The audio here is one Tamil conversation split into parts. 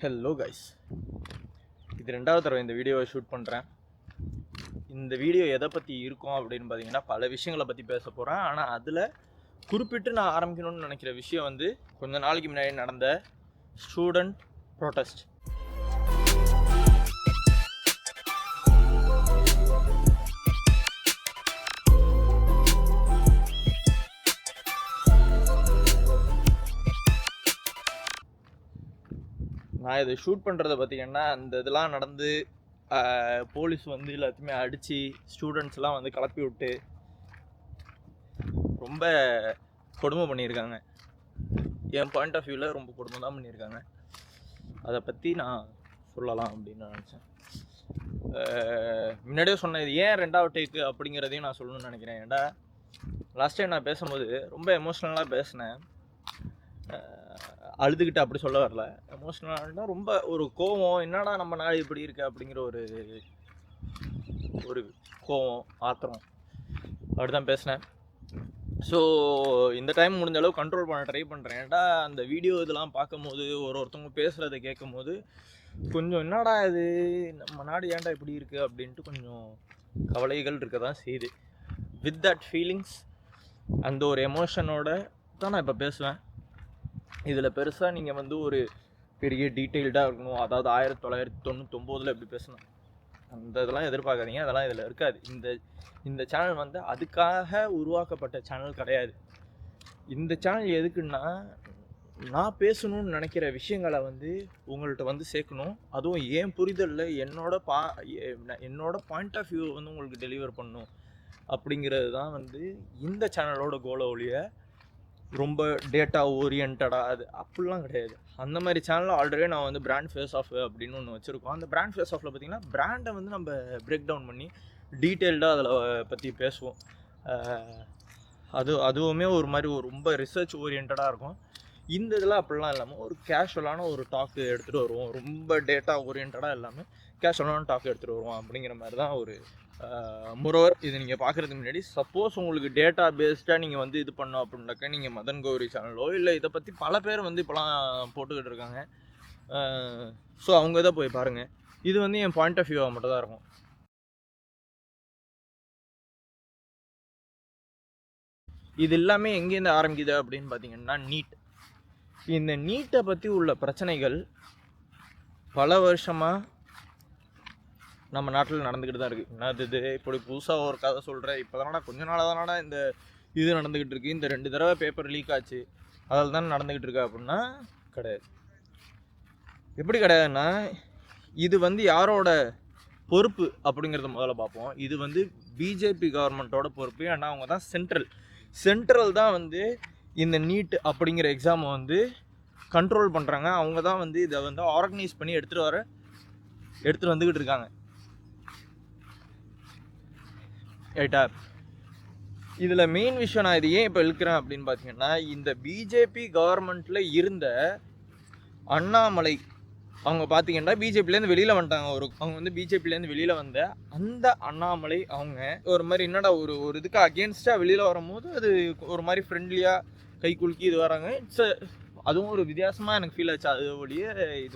ஹலோ கைஸ், இது ரெண்டாவது தடவை இந்த வீடியோவை ஷூட் பண்ணுறேன். இந்த வீடியோ எதை பற்றி இருக்கும் அப்படின்னு பார்த்தீங்கன்னா, பல விஷயங்களை பற்றி பேச போகிறேன். ஆனால் அதில் குறிப்பிட்டு நான் ஆரம்பிக்கணும்னு நினைக்கிற விஷயம் வந்து கொஞ்ச நாளைக்கு முன்னாடி நடந்த ஸ்டூடெண்ட் ப்ரொட்டஸ்ட். நான் இதை ஷூட் பண்ணுறதை பார்த்தீங்கன்னா, அந்த இதெல்லாம் நடந்து போலீஸ் வந்து எல்லாத்தையுமே அடித்து ஸ்டூடெண்ட்ஸ்லாம் வந்து கிளப்பி விட்டு ரொம்ப கொடுமை பண்ணியிருக்காங்க. என் பாயிண்ட் ஆஃப் வியூவில் ரொம்ப கொடுமை தான் பண்ணியிருக்காங்க. அதை பற்றி நான் சொல்லலாம் அப்படின்னு நான் நினச்சேன். முன்னாடியே சொன்னேன், இது ஏன் ரெண்டாவது டேக்கு அப்படிங்கிறதையும் நான் சொல்லணும்னு நினைக்கிறேன். ஏன்டா லாஸ்ட் டைம் நான் பேசும்போது ரொம்ப எமோஷ்னலாக பேசினேன். அழுதுகிட்டு அப்படி சொல்ல வரல. எமோஷ்னலாக ரொம்ப ஒரு கோவம், என்னடா நம்ம நாடு இப்படி இருக்கு அப்படிங்கிற ஒரு கோவம், ஆத்திரம், அப்படி தான் பேசினேன். ஸோ இந்த டைம் முடிஞ்ச அளவு கண்ட்ரோல் பண்ண ட்ரை பண்ணுறேன். ஏன்டா அந்த வீடியோ இதெல்லாம் பார்க்கும்போது ஒருத்தவங்க பேசுகிறத கேட்கும்போது கொஞ்சம் என்னடா இது நம்ம நாடு ஏன்டா இப்படி இருக்குது அப்படின்ட்டு கொஞ்சம் கவலைகள் இருக்க தான் செய்யுது. வித் தட் ஃபீலிங்ஸ், அந்த ஒரு எமோஷனோட தான் நான் இப்போ பேசுவேன். இதில் பெருசாக நீங்கள் வந்து ஒரு பெரிய டீட்டெயில்டாக இருக்கணும், அதாவது 1999 எப்படி பேசணும் அந்த இதெல்லாம் எதிர்பார்க்காதீங்க. அதெல்லாம் இதில் இருக்காது. இந்த சேனல் வந்து அதுக்காக உருவாக்கப்பட்ட சேனல் கிடையாது. இந்த சேனல் எதுக்குன்னா, நான் பேசணும்னு நினைக்கிற விஷயங்களை வந்து உங்கள்கிட்ட வந்து சேர்க்கணும். அதுவும் ஏன் புரிதலில் என்னோட பாயிண்ட் ஆஃப் வியூ வந்து உங்களுக்கு டெலிவர் பண்ணணும் அப்படிங்கிறது தான் வந்து இந்த சேனலோட கோலை ஒழிய ரொம்ப டேட்டா ஓரியன்டாக அது அப்படிலாம் கிடையாது. அந்த மாதிரி சேனலில் ஆல்ரெடி நான் வந்து பிராண்ட் ஃபேஸ் ஆஃப் அப்படின்னு ஒன்று வச்சுருக்கோம். அந்த பிராண்ட் ஃபேஸ் ஆஃபில் பார்த்திங்கன்னா பிராண்டை வந்து நம்ம பிரேக் டவுன் பண்ணி டீட்டெயில்டாக அதில் பற்றி பேசுவோம். அதுவுமே ஒரு மாதிரி ரொம்ப ரிசர்ச் ஓரியன்டாக இருக்கும். இந்த இதெல்லாம் அப்படிலாம் இல்லாமல் ஒரு கேஷுவலான ஒரு டாக்கு எடுத்துகிட்டு வருவோம். ரொம்ப டேட்டா ஓரியன்டாக இல்லாமல் கேஷுவலான டாக்கு எடுத்துகிட்டு வருவோம் அப்படிங்கிற மாதிரி தான் ஒரு மோரோவர். இது நீங்கள் பார்க்குறதுக்கு முன்னாடி சப்போஸ் உங்களுக்கு டேட்டா பேஸ்டாக நீங்கள் வந்து இது பண்ணோம் அப்படின்னாக்கா நீங்கள் மதன் கௌரி சேனலோ இல்லை இதை பற்றி பல பேர் வந்து இப்போலாம் போட்டுக்கிட்டு இருக்காங்க. ஸோ அவங்க இதை போய் பாருங்கள். இது வந்து என் பாயிண்ட் ஆஃப் வியூவாக மட்டும் தான் இருக்கும். இது எல்லாமே எங்கேருந்து ஆரம்பிக்குது அப்படின்னு பார்த்தீங்கன்னா, இந்த நீட்டை பற்றி உள்ள பிரச்சனைகள் பல வருஷமாக நம்ம நாட்டில் நடந்துக்கிட்டு தான் இருக்குது. என்னது இது இப்படி புதுசாக ஒரு கதை சொல்கிறேன், இப்போ தானடா கொஞ்ச நாளாக தானடா இந்த இது நடந்துக்கிட்டு இருக்குது, இந்த 2 தடவை பேப்பர் லீக் ஆச்சு அதில் தானே நடந்துக்கிட்டு இருக்கா அப்படின்னா கிடையாது. எப்படி கிடையாதுன்னா, இது வந்து யாரோட பொறுப்பு அப்படிங்கிறத முதல்ல பார்ப்போம். இது வந்து பிஜேபி கவர்மெண்ட்டோட பொறுப்பு. ஏன்னா அவங்க தான் சென்ட்ரல் தான் வந்து இந்த நீட் அப்படிங்கிற எக்ஸாமை வந்து கண்ட்ரோல் பண்ணுறாங்க. அவங்க தான் வந்து இதை வந்து ஆர்கனைஸ் பண்ணி எடுத்துகிட்டு வந்துக்கிட்டு இருக்காங்க. ரைட்டா? இதில் மெயின் விஷயம் நான் இது ஏன் இப்போ இழுக்கிறேன் அப்படின்னு பார்த்தீங்கன்னா, இந்த பிஜேபி கவர்மெண்ட்டில் இருந்த அண்ணாமலை அவங்க பார்த்தீங்கன்னா பிஜேபிலேருந்து வெளியில் வந்துட்டாங்க. அவங்க வந்து பிஜேபிலேருந்து வெளியில் வந்த அந்த அண்ணாமலை அவங்க ஒரு மாதிரி என்னடா ஒரு இதுக்கு அகேன்ஸ்டாக வெளியில் வரும்போது அது ஒரு மாதிரி ஃப்ரெண்ட்லியாக கை குலுக்கி இது வராங்க. அதுவும் ஒரு வித்தியாசமாக எனக்கு ஃபீல் ஆச்சு. அது ஒழிய இது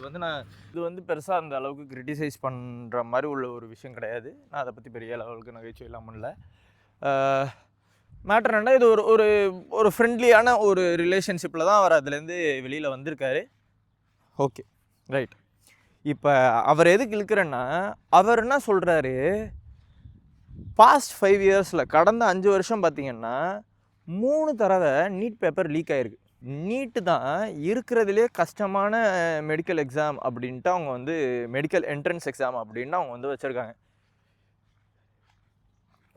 வந்து பெருசாக அந்த அளவுக்கு கிரிட்டிசைஸ் பண்ணுற மாதிரி உள்ள ஒரு விஷயம் கிடையாது. நான் அதை பற்றி பெரிய லெவலுக்கு நகைச்சுவை இல்லாமல் இல்லை. மேட்டர் என்ன, இது ஒரு ஃப்ரெண்ட்லியான ஒரு ரிலேஷன்ஷிப்பில் தான் அவர் அதுலேருந்து வெளியில் வந்திருக்காரு. Okay, right. இப்போ அவர் எதுக்கு இழுக்கிறேன்னா, அவர் என்ன சொல்கிறாரு, பாஸ்ட் 5 இயர்ஸில் கடந்த 5 வருஷம் பார்த்திங்கன்னா 3 தடவை நீட் பேப்பர் லீக் ஆகிருக்கு. நீட்டு தான் இருக்கிறதுலே கஷ்டமான மெடிக்கல் எக்ஸாம் அப்படின்ட்டு அவங்க வந்து மெடிக்கல் என்ட்ரன்ஸ் எக்ஸாம் அப்படின்னு அவங்க வந்து வச்சுருக்காங்க.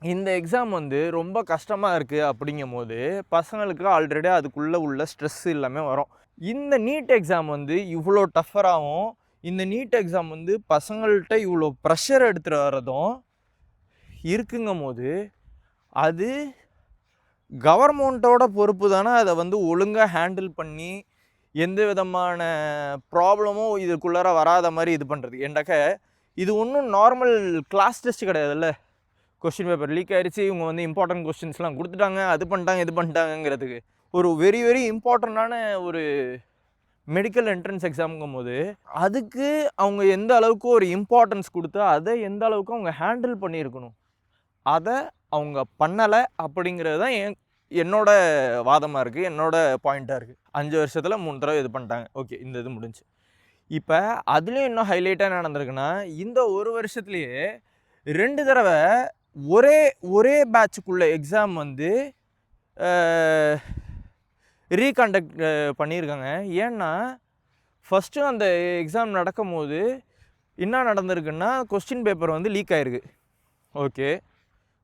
இந்த எக்ஸாம் வந்து ரொம்ப கஷ்டமாக இருக்குது அப்படிங்கும் போது பசங்களுக்கு ஆல்ரெடி அதுக்குள்ளே உள்ள ஸ்ட்ரெஸ் எல்லாமே வரும். இந்த நீட் எக்ஸாம் வந்து இவ்வளோ டஃபராகவும், இந்த நீட் எக்ஸாம் வந்து பசங்கள்கிட்ட இவ்வளோ ப்ரெஷர் எடுத்துகிட்டு வர்றதும் இருக்குங்கும் போது அது கவர்மெண்ட்டோட பொறுப்பு தானே அதை வந்து ஒழுங்காக ஹேண்டில் பண்ணி எந்த விதமான ப்ராப்ளமும் இதுக்குள்ளார வராத மாதிரி இது பண்ணுறது. ஏண்டாக்க இது ஒன்றும் நார்மல் கிளாஸ் டெஸ்ட் கிடையாதுல்ல. கொஸ்டின் பேப்பர் லீக் ஆகிடுச்சு, இவங்க வந்து இம்பார்ட்டன்ட் கொஸ்டின்ஸ்லாம் கொடுத்துட்டாங்க, அது பண்ணிட்டாங்க இது பண்ணிட்டாங்கிறதுக்கு ஒரு வெரி வெரி இம்பார்ட்டண்ட்டான ஒரு மெடிக்கல் என்ட்ரன்ஸ் எக்ஸாமுங்கும் போது அதுக்கு அவங்க எந்த அளவுக்கு ஒரு இம்பார்ட்டன்ஸ் கொடுத்து அதை எந்த அளவுக்கு அவங்க ஹேண்டில் பண்ணியிருக்கணும், அதை அவங்க பண்ணலை அப்படிங்கிறது தான் என்னோட வாதமாக இருக்குது, என்னோட பாயிண்ட்டாக இருக்குது. 5 வருஷத்தில் 3 தடவை இது பண்ணிட்டாங்க. ஓகே, இந்த இது முடிஞ்சு. இப்போ அதுலேயும் இன்னும் ஹைலைட்டாக என்ன நடந்திருக்குன்னா, இந்த ஒரு வருஷத்துலேயே 2 தடவை ஒரே பேட்சுக்குள்ள எக்ஸாம் வந்து ரீகண்டக்ட் பண்ணியிருக்காங்க. ஏன்னா ஃபஸ்ட்டு அந்த எக்ஸாம் நடக்கும் போது என்ன நடந்திருக்குன்னா, கொஸ்டின் பேப்பர் வந்து லீக் ஆகிருக்கு. ஓகே,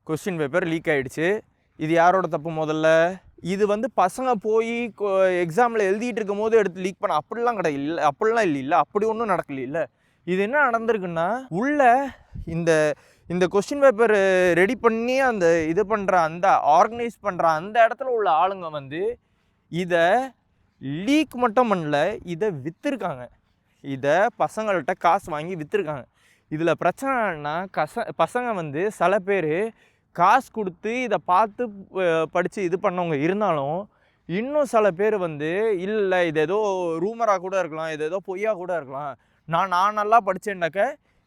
கொஸ்டின் பேப்பர் லீக் ஆகிடுச்சு. இது யாரோட தப்பு? முதல்ல இது வந்து பசங்க போய் எக்ஸாமில் எழுதிட்டு இருக்கும் போது எடுத்து லீக் பண்ண அப்படிலாம் கிடையாது. இல்லை, அப்படிலாம் இல்லை, அப்படி ஒன்றும் நடக்கல. இல்லை, இது என்ன நடந்திருக்குன்னா, உள்ள இந்த கொஸ்டின் பேப்பர் ரெடி பண்ணி அந்த இது பண்ணுற அந்த ஆர்கனைஸ் பண்ணுற அந்த இடத்துல உள்ள ஆளுங்க வந்து இதை லீக் மட்டும் பண்ணல, இதை விற்றுருக்காங்க. இதை பசங்கள்கிட்ட காசு வாங்கி விற்றுருக்காங்க. இதில் பிரச்சனைனா பசங்க வந்து சில பேர் காசு கொடுத்து இதை பார்த்து படித்து இது பண்ணவங்க இருந்தாலும், இன்னும் சில பேர் வந்து இல்லை, இது ஏதோ ரூமராக கூட இருக்கலாம், இது ஏதோ பொய்யா கூட இருக்கலாம், நான் நல்லா படித்தேன்னாக்க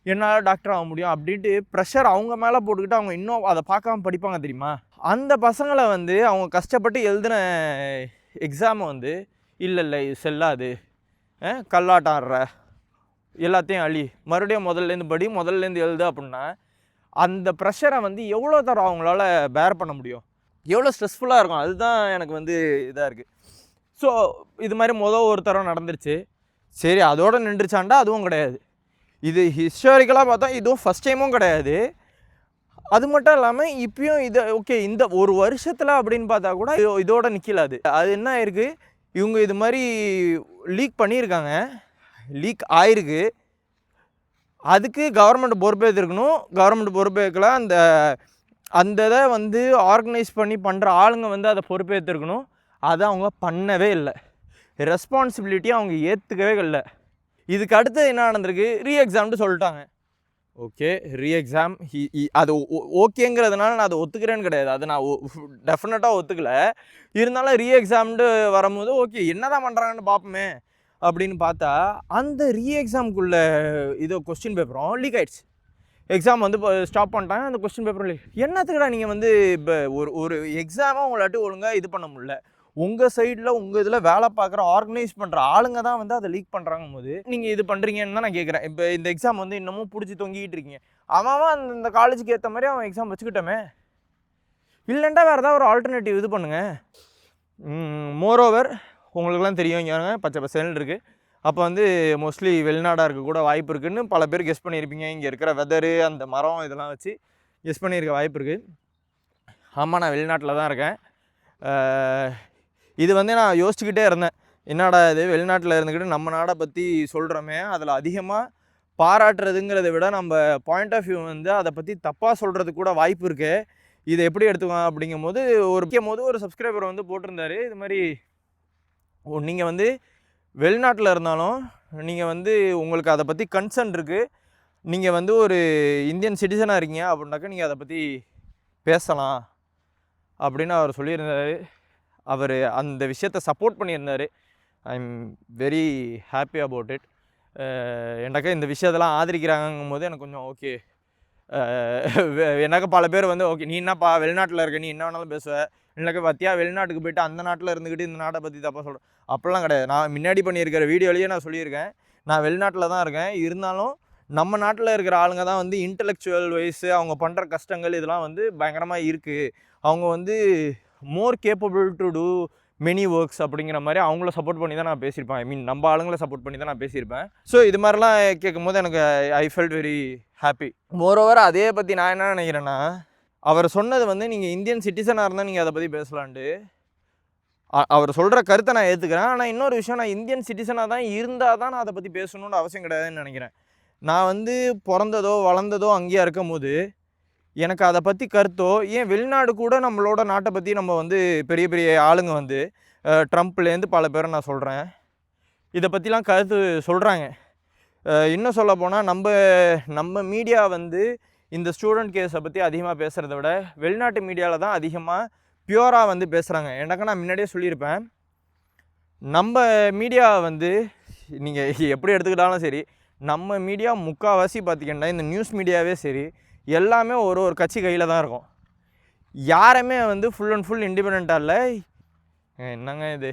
என்னால் டாக்டர் ஆக முடியும் அப்படின்ட்டு ப்ரெஷர் அவங்க மேலே போட்டுக்கிட்டு அவங்க இன்னும் அதை பார்க்காம படிப்பாங்க தெரியுமா? அந்த பசங்களை வந்து அவங்க கஷ்டப்பட்டு எழுதின எக்ஸாமை வந்து இல்லை இது செல்லாது, கல்லாட்டம் ஆடுற, எல்லாத்தையும் அழி, மறுபடியும் முதல்லேருந்து எழுது அப்படின்னா, அந்த ப்ரெஷரை வந்து எவ்வளோ தரம் அவங்களால பேர் பண்ண முடியும்? எவ்வளோ ஸ்ட்ரெஸ்ஃபுல்லாக இருக்கும்? அதுதான் எனக்கு வந்து இதாக இருக்குது. ஸோ இது மாதிரி ஒரு தரம் நடந்துருச்சு. சரி, அதோடு நின்றுச்சாண்டா அதுவும் கிடையாது. இது ஹிஸ்டாரிக்கலாக பார்த்தா இதுவும் ஃபஸ்ட் டைமும் கிடையாது. அது மட்டும் இல்லாமல் இப்பயும் இதை ஓகே இந்த ஒரு வருஷத்தில் அப்படின்னு பார்த்தா கூட இதோட நிற்கல. அது என்ன ஆயிருக்கு, இவங்க இது மாதிரி லீக் பண்ணியிருக்காங்க, லீக் ஆயிருக்கு. அதுக்கு கவர்மெண்ட் பொறுப்பேற்றுக்கணும். கவர்மெண்ட் பொறுப்பேற்கல. அந்த இதை வந்து ஆர்கனைஸ் பண்ணி பண்ணுற ஆளுங்க வந்து அதை பொறுப்பேற்றுக்கணும். அதை அவங்க பண்ணவே இல்லை. ரெஸ்பான்சிபிலிட்டியை அவங்க ஏற்றுக்கவே இல்லை. இதுக்கு அடுத்து என்ன நடந்திருக்கு, ரீஎக்ஸாம்னு சொல்லிட்டாங்க. ஓகே, ரீஎக்ஸாம் அது ஓகேங்கிறதுனால நான் அதை ஒத்துக்கிறேன்னு கிடையாது. அதை நான் டெஃபினட்டாக ஒத்துக்கலை. இருந்தாலும் ரீஎக்ஸாம்னு வரும்போது ஓகே என்ன தான் பண்ணுறாங்கன்னு பார்ப்போமே அப்படின்னு பார்த்தா, அந்த ரீஎக்ஸாமுக்குள்ளே இதோ கொஸ்டின் பேப்பரும் லீக் ஆகிடுச்சு. எக்ஸாம் வந்து இப்போ ஸ்டாப் பண்ணிட்டாங்க. அந்த கொஸ்டின் பேப்பரும் லீக். என்னத்துக்குடா நீங்கள் வந்து இப்போ ஒரு எக்ஸாமை உங்களாட்டி ஒழுங்காக இது பண்ண முடியல, உங்கள் சைடில் உங்கள் இதில் வேலை பார்க்குற ஆர்கனைஸ் பண்ணுற ஆளுங்க தான் வந்து அதை லீக் பண்ணுறாங்க போது நீங்கள் இது பண்ணுறீங்கன்னு தான் நான் கேட்குறேன். இப்போ இந்த எக்ஸாம் வந்து இன்னமும் பிடிச்சி தொங்கிக்கிட்டு இருக்கீங்க. அவன் அந்த காலேஜுக்கு ஏற்ற மாதிரி அவன் எக்ஸாம் வச்சுக்கிட்டோமே, இல்லைண்டா வேறு ஏதாவது ஒரு ஆல்டர்னேட்டிவ் இது பண்ணுங்கள். மோரோவர் உங்களுக்குலாம் தெரியும், இங்கே பச்சை பசேல்னு இருக்குது. அப்போ வந்து மோஸ்ட்லி வெளிநாடாக இருக்க கூட வாய்ப்பு இருக்குதுன்னு பல பேர் கெஸ் பண்ணியிருப்பீங்க. இங்கே இருக்கிற வெதரு, அந்த மரம், இதெல்லாம் வச்சு கெஸ் பண்ணியிருக்க வாய்ப்பு இருக்குது. ஆமாம், நான் வெளிநாட்டில் தான் இருக்கேன். இது வந்து நான் யோசிச்சுக்கிட்டே இருந்தேன், என்னடா இது வெளிநாட்டில் இருந்துக்கிட்டு நம்ம நாடை பற்றி சொல்கிறோமே, அதில் அதிகமாக பாராட்டுறதுங்கிறத விட நம்ம பாயிண்ட் ஆஃப் வியூ வந்து அதை பற்றி தப்பாக சொல்கிறதுக்கு கூட வாய்ப்பு இருக்குது. இதை எப்படி எடுத்துக்கலாம் அப்படிங்கும்போது ஒரு சப்ஸ்கிரைபர் வந்து போட்டிருந்தார், இது மாதிரி நீங்கள் வந்து வெளிநாட்டில் இருந்தாலும் நீங்கள் வந்து உங்களுக்கு அதை பற்றி கன்சர்ன் இருக்குது, நீங்கள் வந்து ஒரு இந்தியன் சிட்டிசனாக இருக்கீங்க அப்படின்னாக்கா நீங்கள் அதை பற்றி பேசலாம் அப்படின்னு அவர் சொல்லியிருந்தார். அவர் அந்த விஷயத்தை சப்போர்ட் பண்ணியிருந்தார். I am very happy about it. எனக்கு இந்த விஷயத்தெல்லாம் ஆதரிக்கிறாங்கும் போது எனக்கு கொஞ்சம் ஓகே. எனக்கு பல பேர் வந்து ஓகே நீ என்னப்பா வெளிநாட்டில் இருக்க, நீ என்ன வேணாலும் பேசுவ, எனக்கு பார்த்தியா வெளிநாட்டுக்கு போய்ட்டு அந்த நாட்டில் இருந்துக்கிட்டு இந்த நாட்டை பற்றி தப்பாக சொல்கிறேன், அப்படிலாம் கிடையாது. நான் முன்னாடி பண்ணியிருக்கிற வீடியோலேயே நான் சொல்லியிருக்கேன், நான் வெளிநாட்டில் தான் இருக்கேன். இருந்தாலும் நம்ம நாட்டில் இருக்கிற ஆளுங்க தான் வந்து இன்டலெக்சுவல் வைஸு அவங்க பண்ணுற கஷ்டங்கள் இதெல்லாம் வந்து பயங்கரமாக இருக்குது. அவங்க வந்து more capable to do many works அப்படிங்கிற மாதிரி அவங்கள சப்போர்ட் பண்ணி தான் நான் பேசியிருப்பேன். ஐ மீன் நம்ம ஆளுங்களை சப்போர்ட் பண்ணி தான் நான் பேசியிருப்பேன். ஸோ இது மாதிரிலாம் கேட்கும் போது எனக்கு I felt very happy. Moreover அதே பற்றி நான் என்ன நினைக்கிறேன்னா, அவர் சொன்னது வந்து நீங்கள் இந்தியன் சிட்டிசனாக இருந்தால் நீங்கள் அதை பற்றி பேசலான்ட்டு அவர் சொல்கிற கருத்தை நான் ஏற்றுக்கிறேன். ஆனால் இன்னொரு விஷயம், நான் இந்தியன் சிட்டிசனாக தான் இருந்தால் தான் நான் அதை பற்றி பேசணுன்னு அவசியம் கிடையாதுன்னு நினைக்கிறேன். நான் வந்து பிறந்ததோ வளர்ந்ததோ அங்கேயா இருக்கும் போது எனக்கு அதை பற்றி கருத்தோ, ஏன் வெளிநாடு கூட நம்மளோட நாட்டை பற்றி நம்ம வந்து பெரிய பெரிய ஆளுங்க வந்து ட்ரம்ப்லேருந்து பல பேரை நான் சொல்கிறேன், இதை பற்றிலாம் கருத்து சொல்கிறாங்க. இன்னும் சொல்ல போனால் நம்ம மீடியா வந்து இந்த ஸ்டூடெண்ட் கேஸை பற்றி அதிகமாக பேசுகிறத விட வெளிநாட்டு மீடியாவில் தான் அதிகமாக பியூராக வந்து பேசுகிறாங்க. எனக்கு நான் முன்னாடியே சொல்லியிருப்பேன், நம்ம மீடியா வந்து நீங்கள் எப்படி எடுத்துக்கிட்டாலும் சரி, நம்ம மீடியா முக்கால்வாசி பார்த்திங்கன்னா இந்த நியூஸ் மீடியாவே சரி எல்லாமே ஒரு கட்சி கையில் தான் இருக்கும். யாருமே வந்து ஃபுல் அண்ட் ஃபுல் இண்டிபெண்ட்டாக இல்லை. என்னங்க இது,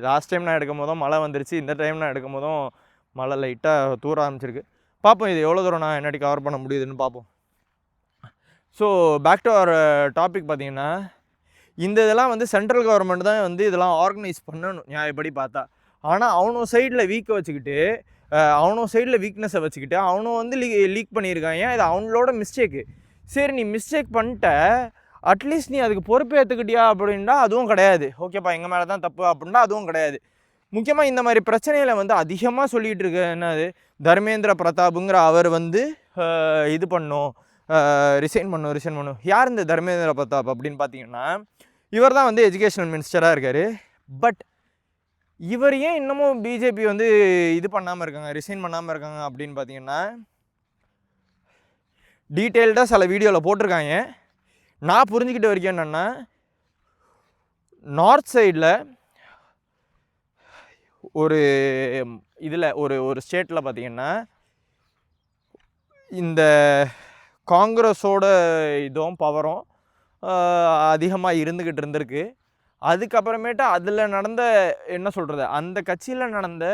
லாஸ்ட் டைம் நான் எடுக்கும் போதும் மழை வந்துருச்சு, இந்த டைம் நான் எடுக்கும் போதும் மழை லைட்டாக தூர ஆரம்பிச்சிருக்கு. பார்ப்போம் இது எவ்வளோ தூரம் நான் என்னடி கவர் பண்ண முடியுதுன்னு பார்ப்போம். So back to our topic பார்த்திங்கன்னா, இந்த இதெல்லாம் வந்து சென்ட்ரல் கவர்மெண்ட் தான் வந்து இதெல்லாம் ஆர்கனைஸ் பண்ணணும் நியாயப்படி பார்த்தா. ஆனால் அவனும் சைடில் வீக்கை வச்சுக்கிட்டு, அவனும் சைடில் வீக்னஸை வச்சுக்கிட்டு அவனும் வந்து லீக் பண்ணியிருக்காங்க. இது அவங்களோட மிஸ்டேக்கு. சரி, நீ மிஸ்டேக் பண்ணிட்ட, அட்லீஸ்ட் நீ அதுக்கு பொறுப்பு ஏற்றுக்கிட்டியா அப்படின்னா அதுவும் கிடையாது. ஓகேப்பா, எங்கள் மேலே தான் தப்பு அப்படின்னா அதுவும் கிடையாது. முக்கியமாக இந்த மாதிரி பிரச்சனையில் வந்து அதிகமாக சொல்லிகிட்டு இருக்க என்னது, தர்மேந்திர பிரதாப்புங்கிற அவர் வந்து இது பண்ணும், ரிசைன் பண்ணும். யார் இந்த தர்மேந்திர பிரதாப் அப்படின்னு பார்த்தீங்கன்னா, இவர் தான் வந்து எஜுகேஷனல் மினிஸ்டராக இருக்கார். பட் இவர் ஏன் இன்னமும் பிஜேபி வந்து இது பண்ணாமல் இருக்காங்க, ரிசைன் பண்ணாமல் இருக்காங்க அப்படின்னு பார்த்தீங்கன்னா, டீட்டெயில்டாக சில வீடியோவில் போட்டிருக்காங்க. நான் புரிஞ்சுக்கிட்ட வரைக்கும் என்னென்னா, நார்த் சைடில் ஒரு இதில் ஒரு ஸ்டேட்டில் பார்த்திங்கன்னா இந்த காங்கிரஸோட இதுவும் பவரும் அதிகமாக இருந்துக்கிட்டு அதுக்கப்புறமேட்டு அதில் நடந்த என்ன சொல்கிறது, அந்த கட்சியில் நடந்த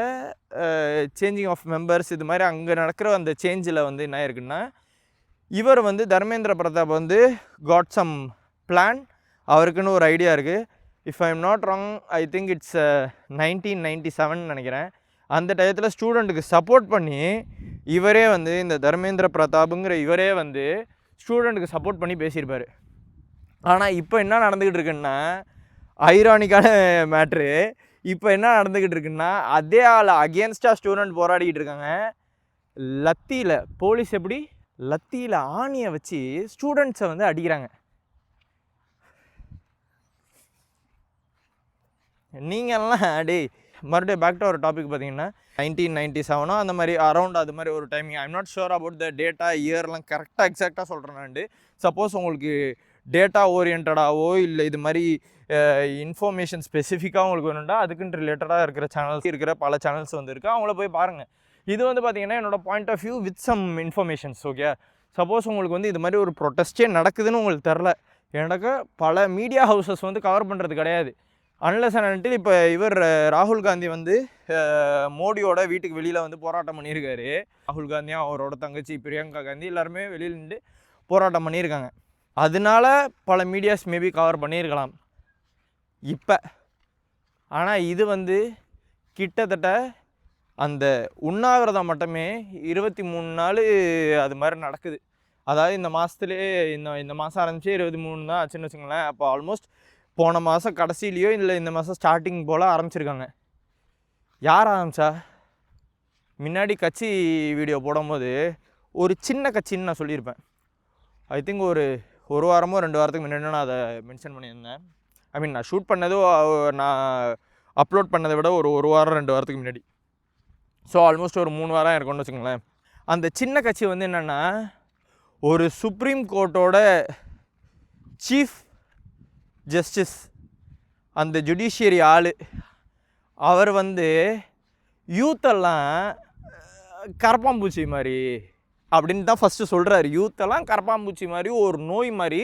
சேஞ்சிங் ஆஃப் மெம்பர்ஸ், இது மாதிரி அங்கே நடக்கிற அந்த சேஞ்சில் வந்து என்ன இருக்குன்னா, இவர் வந்து தர்மேந்திர பிரதாப் வந்து காட் சம் பிளான், அவருக்குன்னு ஒரு ஐடியா இருக்குது. If I am not wrong, I think it's 1997 நினைக்கிறேன். அந்த டயத்தில் ஸ்டூடெண்ட்டுக்கு சப்போர்ட் பண்ணி இவரே வந்து இந்த தர்மேந்திர பிரதாப்புங்கிற இவரே வந்து ஸ்டூடெண்ட்டுக்கு சப்போர்ட் பண்ணி பேசியிருப்பார். ஆனால் இப்போ என்ன நடந்துக்கிட்டு இருக்குன்னா, ஐரானிக்கான மேட்ரு, இப்போ என்ன நடந்துக்கிட்டு இருக்குன்னா, அதே ஆள் அகேன்ஸ்டாக ஸ்டூடெண்ட் போராடிக்கிட்டு இருக்காங்க. லத்தியில் போலீஸ் எப்படி லத்தியில் ஆணியை வச்சு ஸ்டூடெண்ட்ஸை வந்து அடிக்கிறாங்க. நீங்கள்லாம் மறுபடியும் பேக் டு ஒரு டாபிக் பார்த்தீங்கன்னா 1997 அந்த மாதிரி அரௌண்ட் அது மாதிரி ஒரு timing. I'm not sure about the data இயர்லாம் கரெக்டாக எக்ஸாக்டாக சொல்கிறேன்னாண்டு. சப்போஸ் உங்களுக்கு டேட்டா ஓரியன்டாவோ இல்லை இது மாதிரி இன்ஃபர்மேஷன் ஸ்பெசிஃபிக்காக உங்களுக்கு வேணும்டா அதுக்குன்னு ரிலேட்டடாக இருக்கிற சேனல்ஸ் இருக்கிற பல சேனல்ஸ் வந்து இருக்குது, அவங்கள போய் பாருங்கள். இது வந்து பார்த்திங்கன்னா என்னோடய point of view with some informations. Okay, suppose உங்களுக்கு வந்து இது மாதிரி ஒரு ப்ரொட்டஸ்டே நடக்குதுன்னு உங்களுக்கு தெரில, எனக்கு பல மீடியா ஹவுசஸ் வந்து கவர் பண்ணுறது கிடையாது. அன்லெஸ் அண்ட் அன்டில் இப்போ இவர் ராகுல் காந்தி வந்து மோடியோட வீட்டுக்கு வெளியில் வந்து போராட்டம் பண்ணியிருக்காரு. ராகுல் காந்தியும் அவரோட தங்கச்சி பிரியங்கா காந்தி எல்லாருமே வெளியில் நின்று போராட்டம் பண்ணியிருக்காங்க. அதனால பல மீடியாஸ் மேபி கவர் பண்ணியிருக்கலாம் இப்போ. ஆனால் இது வந்து கிட்டத்தட்ட அந்த உண்ணாவிரதம் மட்டுமே 23 நாள் அது மாதிரி நடக்குது. அதாவது இந்த மாதத்துலேயே இந்த மாதம் ஆரம்பித்து 23 தான் ஆச்சுன்னு வச்சுங்களேன். அப்போ ஆல்மோஸ்ட் போன மாதம் கடைசியிலையோ இல்லை இந்த மாதம் ஸ்டார்டிங் போல் ஆரம்பிச்சிருக்காங்க. யார் ஆரம்பித்தா? முன்னாடி கட்சி வீடியோ போடும்போது ஒரு சின்ன கட்சின்னு நான் சொல்லியிருப்பேன். ஐ திங்க் ஒரு வாரமோ 2 வாரத்துக்கு முன்னாடி நான் அதை மென்ஷன் பண்ணியிருந்தேன். ஐ மீன் நான் ஷூட் பண்ணதோ நான் அப்லோட் பண்ணதை விட ஒரு வாரம் 2 வாரத்துக்கு முன்னாடி. ஸோ ஆல்மோஸ்ட் ஒரு 3 வாரம் இருக்கும்னு வச்சுக்கோங்களேன். அந்த சின்ன கட்சி வந்து என்னென்னா, ஒரு சுப்ரீம் கோர்ட்டோட சீஃப் ஜஸ்டிஸ், அந்த ஜுடிஷியரி ஆள், அவர் வந்து யூத்தெல்லாம் கரப்பாம்பூச்சி மாதிரி அப்படின்னு தான் ஃபஸ்ட்டு சொல்கிறாரு. யூத்தெல்லாம் கரப்பாம்பூச்சி மாதிரி ஒரு நோய் மாதிரி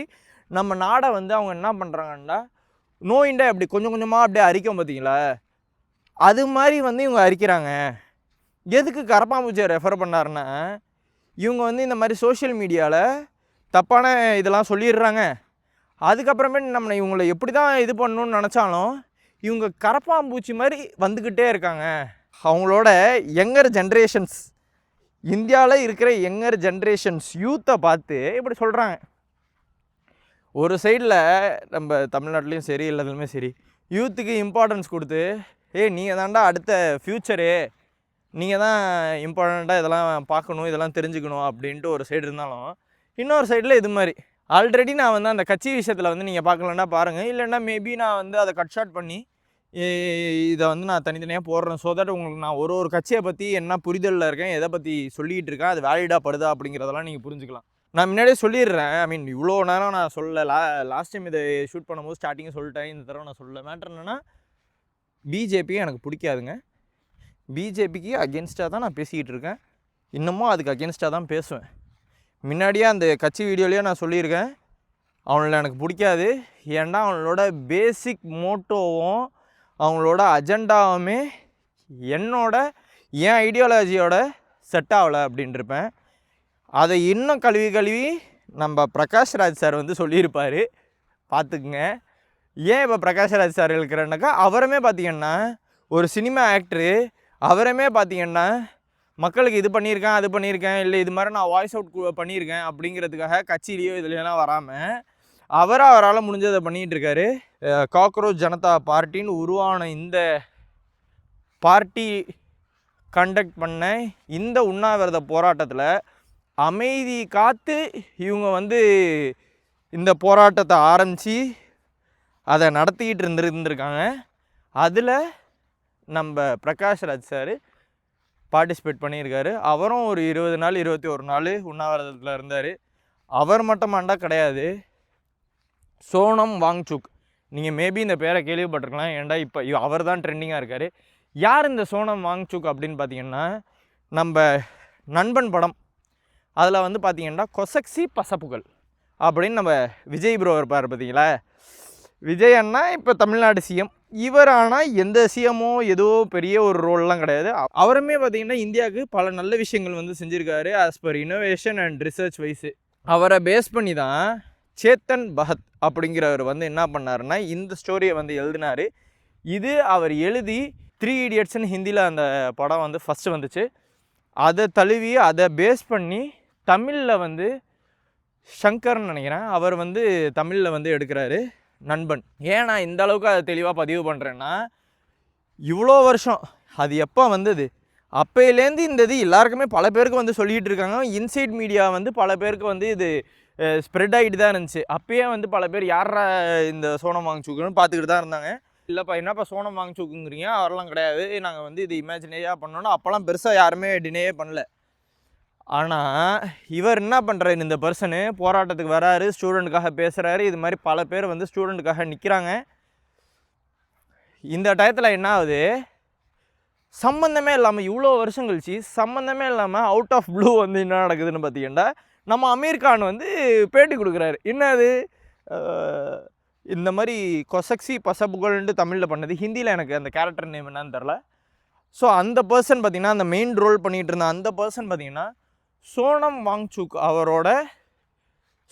நம்ம நாடை வந்து அவங்க என்ன பண்ணுறாங்கன்னா, நோயின்டா அப்படி கொஞ்சம் கொஞ்சமாக அப்படியே அரிக்கும் பார்த்தீங்களா, அது மாதிரி வந்து இவங்க அரிக்கிறாங்க. எதுக்கு கரப்பாம்பூச்சியை ரெஃபர் பண்ணாருன்னா, இவங்க வந்து இந்த மாதிரி சோஷியல் மீடியாவில் தப்பான இதெல்லாம் சொல்லிடுறாங்க. அதுக்கப்புறமேட்டு நம்ம இவங்களை எப்படி தான் இது பண்ணணும்னு நினச்சாலும் இவங்க கரப்பாம்பூச்சி மாதிரி வந்துக்கிட்டே இருக்காங்க. அவங்களோட யங்கர் ஜென்ரேஷன்ஸ், இந்தியாவில் இருக்கிற யங்கர் ஜென்ரேஷன்ஸ் யூத்தை பார்த்து இப்படி சொல்கிறாங்க. ஒரு சைடில் நம்ம தமிழ்நாட்டிலையும் சரி எல்லாத்துலேயுமே சரி யூத்துக்கு இம்பார்ட்டன்ஸ் கொடுத்து, நீங்கள் தாண்டா அடுத்த ஃப்யூச்சரு, நீங்கள் தான் இம்பார்ட்டண்ட்டாக இதெல்லாம் பார்க்கணும், இதெல்லாம் தெரிஞ்சுக்கணும் அப்படின்ட்டு ஒரு சைடு இருந்தாலும், இன்னொரு சைடில் இது மாதிரி ஆல்ரெடி நான் வந்து அந்த கட்சி விஷயத்தில் வந்து நீங்கள் பார்க்கலன்னா பாருங்கள், இல்லைன்னா மேபி நான் வந்து அதை கட் ஷார்ட் பண்ணி இதை வந்து நான் தனித்தனியாக போடுறேன். ஸோ தட் உங்களுக்கு நான் ஒரு கட்சியை பற்றி என்ன புரிதலில் இருக்கேன், எதை பற்றி சொல்லிகிட்டு இருக்கேன், அது வேலிடாக படுதா அப்படிங்கிறதெல்லாம் நீங்கள் புரிஞ்சுக்கலாம். நான் முன்னாடியே சொல்லிடுறேன். ஐ மீன் இவ்வளோ நேரம் நான் சொல்லலை. லாஸ்ட் டைம் இதை ஷூட் பண்ணும்போது ஸ்டார்டிங்காக சொல்லிட்டேன், இந்த தடவை நான் சொல்லலை. மேட்ரு என்னென்னா, பிஜேபி எனக்கு பிடிக்காதுங்க. பிஜேபிக்கு அகென்ஸ்டாக தான் நான் பேசிக்கிட்டு இருக்கேன். இன்னமும் அதுக்கு அகென்ஸ்டாக தான் பேசுவேன். முன்னாடியே அந்த கட்சி வீடியோலேயே நான் சொல்லியிருக்கேன், அவங்கள எனக்கு பிடிக்காது. ஏன்னா அவங்களோட பேசிக் மோட்டோவும் அவங்களோட அஜெண்டாவுமே என் ஐடியாலஜியோட செட் ஆகலை அப்படின்ட்டுருப்பேன். அதை இன்னும் கழுவி நம்ம பிரகாஷ் ராஜ் சார் வந்து சொல்லியிருப்பார், பார்த்துக்குங்க. ஏன் இப்போ பிரகாஷ் ராஜ் சார் இருக்கிறேன்னாக்கா, அவருமே பார்த்திங்கன்னா ஒரு சினிமா ஆக்டரு, அவருமே பார்த்திங்கன்னா மக்களுக்கு இது பண்ணியிருக்கேன், அது பண்ணியிருக்கேன், இல்லை இது மாதிரி நான் வாய்ஸ் அவுட் பண்ணியிருக்கேன் அப்படிங்கிறதுக்காக கட்சியிலையோ இதுலாம் வராமல் அவரால் முடிஞ்சதை பண்ணிகிட்டு இருக்காரு. காக்ரோச் ஜனதா பார்ட்டின்னு உருவான இந்த பார்ட்டி கண்டக்ட் பண்ண இந்த உண்ணாவிரத போராட்டத்தில் அமைதி காத்து இவங்க வந்து இந்த போராட்டத்தை ஆரம்பித்து அதை நடத்திக்கிட்டு இருந்திருக்காங்க. அதில் நம்ம பிரகாஷ் ராஜ் சார் பார்ட்டிசிபேட் பண்ணியிருக்காரு. அவரும் ஒரு 20 நாள் 21 நாள் உண்ணாவிரதத்தில் இருந்தார். அவர் மட்டுமாண்டா கிடையாது, சோனம் வாங்சுக், நீங்கள் மேபி இந்த பேரை கேள்விப்பட்டிருக்கலாம். ஏன்டா இப்போ அவர் தான் ட்ரெண்டிங்காக இருக்கார். யார் இந்த சோனம் வாங்சுக் அப்படின்னு பார்த்தீங்கன்னா, நம்ம நண்பன் படம் அதில் வந்து பார்த்திங்கன்னா கொசக்சி பசப்புகள் அப்படின்னு நம்ம விஜய் ப்ரோ இருப்பார் பார்த்தீங்களா. விஜய் அண்ணா இப்போ தமிழ்நாடு சிஎம். இவர் ஆனால் எந்த சிஎம்மோ ஏதோ பெரிய ஒரு ரோல்லாம் கிடையாது. அவருமே பார்த்திங்கன்னா இந்தியாவுக்கு பல நல்ல விஷயங்கள் வந்து செஞ்சுருக்காரு as per innovation and research wise. அவரை பேஸ் பண்ணி தான் சேத்தன் பகத் அப்படிங்கிறவர் வந்து என்ன பண்ணாருன்னா இந்த ஸ்டோரியை வந்து எழுதினார். இது அவர் எழுதி 3 Idiotsன்னு ஹிந்தியில் அந்த படம் வந்து ஃபஸ்ட்டு வந்துச்சு. அதை தழுவி அதை பேஸ் பண்ணி தமிழில் வந்து ஷங்கர்னு நினைக்கிறேன், அவர் வந்து தமிழில் வந்து எடுக்கிறாரு நண்பன். ஏன் நான் இந்த அளவுக்கு அதை தெளிவாக பதிவு பண்ணுறேன்னா, இவ்வளோ வருஷம் அது எப்போ வந்தது, அப்போலேருந்து இந்த இது எல்லாருக்குமே பல பேருக்கு வந்து சொல்லிகிட்டு இருக்காங்க. இன்சைட் மீடியா வந்து பல பேருக்கு வந்து இது ஸ்ப்ரெட் ஆகிட்டு தான் இருந்துச்சு. அப்போயே வந்து பல பேர் யாரா இந்த சோனம் வாங்சுக்குன்னு பார்த்துக்கிட்டு தான் இருந்தாங்க. இல்லைப்பா என்னப்பா சோனம் வாங்சுக்குங்கிறீங்க, அவரெல்லாம் கிடையாது, நாங்கள் வந்து இது இமேஜினரியாக பண்ணோன்னா அப்போல்லாம் பெருசாக யாருமே டினேயே பண்ணல. ஆனால் இவர் என்ன பண்ணுறாரு, இந்த பர்சனு போராட்டத்துக்கு வராரு, ஸ்டூடெண்ட்டுக்காக பேசுகிறாரு, இது மாதிரி பல பேர் வந்து ஸ்டூடெண்ட்டுக்காக நிற்கிறாங்க. இந்த டயத்தில் என்ன ஆகுது, சம்மந்தமே இல்லாமல் இவ்வளோ வருஷம் கழிச்சு சம்மந்தமே இல்லாமல் அவுட் ஆஃப் ப்ளூ வந்து என்ன நடக்குதுன்னு பார்த்தீங்கன்னா, நம்ம அமீர் கான் வந்து பேட்டி கொடுக்குறாரு. என்னது இந்த மாதிரி கொசக்சி பசப்புகள்ன்ட்டு தமிழில் பண்ணது, ஹிந்தியில் எனக்கு அந்த கேரக்டர் நேம் என்னன்னு தெரில. ஸோ அந்த பர்சன் பார்த்திங்கன்னா, அந்த மெயின் ரோல் பண்ணிகிட்டு இருந்த அந்த பர்சன் பார்த்திங்கன்னா சோனம் வாங்சுக் அவரோட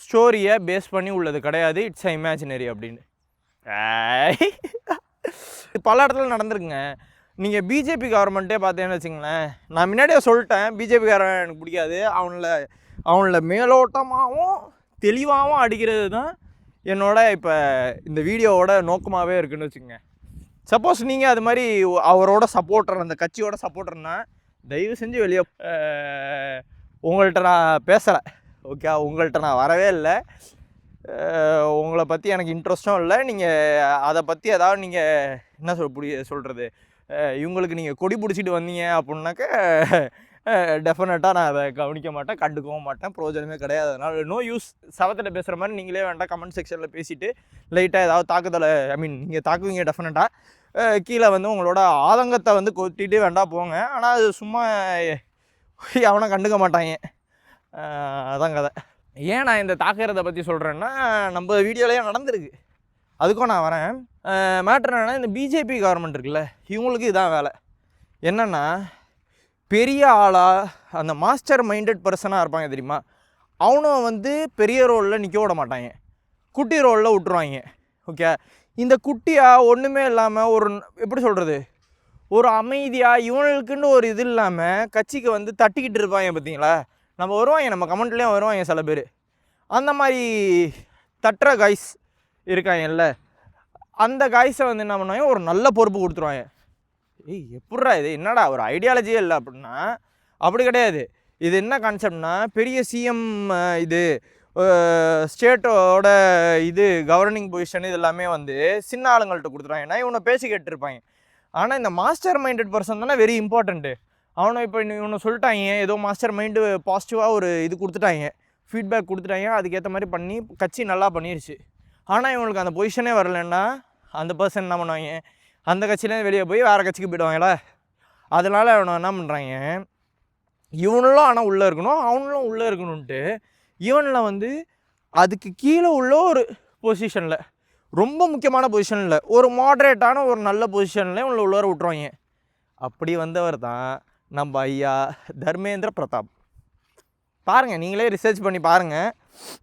ஸ்டோரியை பேஸ் பண்ணி உள்ளது கிடையாது, இட்ஸ் அ இமேஜினரி அப்படின்னு பல இடத்துல நடந்திருக்குங்க. நீங்கள் பிஜேபி கவர்மெண்ட்டே பார்த்தேன்னு வச்சுங்களேன், நான் முன்னாடியே சொல்லிட்டேன் பிஜேபி கவர்மெண்ட் எனக்கு பிடிக்காது. அவங்கள மேலோட்டமாகவும் தெளிவாகவும் அடிக்கிறது தான் என்னோட இப்போ இந்த வீடியோவோட நோக்கமாகவே இருக்குதுன்னு வச்சுக்கோங்க. சப்போஸ் நீங்கள் அது மாதிரி அவரோட சப்போர்ட்டர், அந்த கட்சியோட சப்போர்ட்டர்னா தயவு செஞ்சு வெளியே, உங்கள்கிட்ட நான் பேசலை, ஓகே, உங்கள்கிட்ட நான் வரவே இல்லை, உங்களை பற்றி எனக்கு இன்ட்ரெஸ்ட்டும் இல்லை. நீங்கள் அதை பற்றி ஏதாவது நீங்கள் என்ன சொல்கிறது, இவங்களுக்கு நீங்கள் கொடி பிடிச்சிட்டு வந்தீங்க அப்படின்னாக்க டெஃபினட்டாக நான் அதை கவனிக்க மாட்டேன், கண்டுக்கவும் மாட்டேன், பிரயோஜனமே கிடையாது. அதனால் நோ யூஸ். சவத்தில் பேசுகிற மாதிரி நீங்களே வேண்டாம், கமெண்ட் செக்ஷனில் பேசிவிட்டு லைட்டாக ஏதாவது தாக்குதலை, நீங்கள் தாக்குவீங்க டெஃபினட்டாக, கீழே வந்து உங்களோட ஆதங்கத்தை வந்து கொத்திட்டு வேண்டாம் போங்க. ஆனால் அது சும்மா அவனை கண்டுக்க மாட்டாங்க, அதான் கதை. ஏன் நான் இந்த தாக்குறதை பற்றி சொல்கிறேன்னா, நம்ம வீடியோலேயே நடந்திருக்கு, அதுக்கும் நான் வரேன். மேட்ரு என்னென்னா, இந்த பிஜேபி கவர்மெண்ட் இருக்குல்ல, இவங்களுக்கு இதான் வேலை. என்னென்னா, பெரிய ஆளாக அந்த மாஸ்டர் மைண்டட் பர்சனாக இருப்பாங்க தெரியுமா, அவனும் வந்து பெரிய ரோலில் நிற்க விட மாட்டாங்க, குட்டி ரோலில் விட்டுருவாங்க. ஓகே, இந்த குட்டியாக ஒன்றுமே இல்லாமல் ஒரு எப்படி சொல்கிறது, ஒரு அமைதியாக இவனுக்குன்னு ஒரு இது இல்லாமல் கட்சிக்கு வந்து தட்டிக்கிட்டு இருப்பாங்க பார்த்தீங்களா. நம்ம வருவாங்க, நம்ம கமெண்ட்லேயும் வருவாங்க சில பேர், அந்த மாதிரி தட்டுற காய்ஸ் இருக்காங்கல்ல, அந்த காய்ஸை வந்து என்ன பண்ணுவாங்க, ஒரு நல்ல பொறுப்பு கொடுத்துருவாங்க. எப்பட்றா இது, என்னடா ஒரு ஐடியாலஜியே இல்லை அப்படின்னா, அப்படி கிடையாது. இது என்ன கான்செப்ட்னா, பெரிய சிஎம் இது ஸ்டேட்டோட இது கவர்னிங் பொசிஷன் இது எல்லாமே வந்து சின்ன ஆளுங்கள்ட்ட கொடுத்துருவாங்கன்னா இவனை பேசி கேட்டுருப்பாங்க. ஆனால் இந்த மாஸ்டர் மைண்டட் பர்சன் தானே வெரி இம்பார்ட்டண்ட்டு. அவனை இப்போ இவனை சொல்லிட்டாங்க, ஏதோ மாஸ்டர் மைண்டு பாசிட்டிவாக ஒரு இது கொடுத்துட்டாங்க, ஃபீட்பேக் கொடுத்துட்டாங்க, அதுக்கேற்ற மாதிரி பண்ணி கட்சி நல்லா பண்ணிருச்சு. ஆனால் இவங்களுக்கு அந்த பொசிஷனே வரலன்னா அந்த பர்சன் என்ன பண்ணுவாங்க, அந்த கட்சியிலேருந்து வெளியே போய் வேறு கட்சிக்கு போயிடுவாங்களா. அதனால் அவனை என்ன பண்ணுறாங்க, இவனும் ஆனால் உள்ளே இருக்கணும் அவனும் உள்ளே இருக்கணுன்ட்டு இவனில் வந்து அதுக்கு கீழே உள்ள ஒரு பொசிஷனில், ரொம்ப முக்கியமான பொசிஷனில், ஒரு மாட்ரேட்டான ஒரு நல்ல பொசிஷனில் இவனை உள்ளே விட்டுருவாங்க. அப்படி வந்தவர் தான் நம்ம ஐயா தர்மேந்திர பிரதாப். பாருங்கள், நீங்களே ரிசர்ச் பண்ணி பாருங்கள்,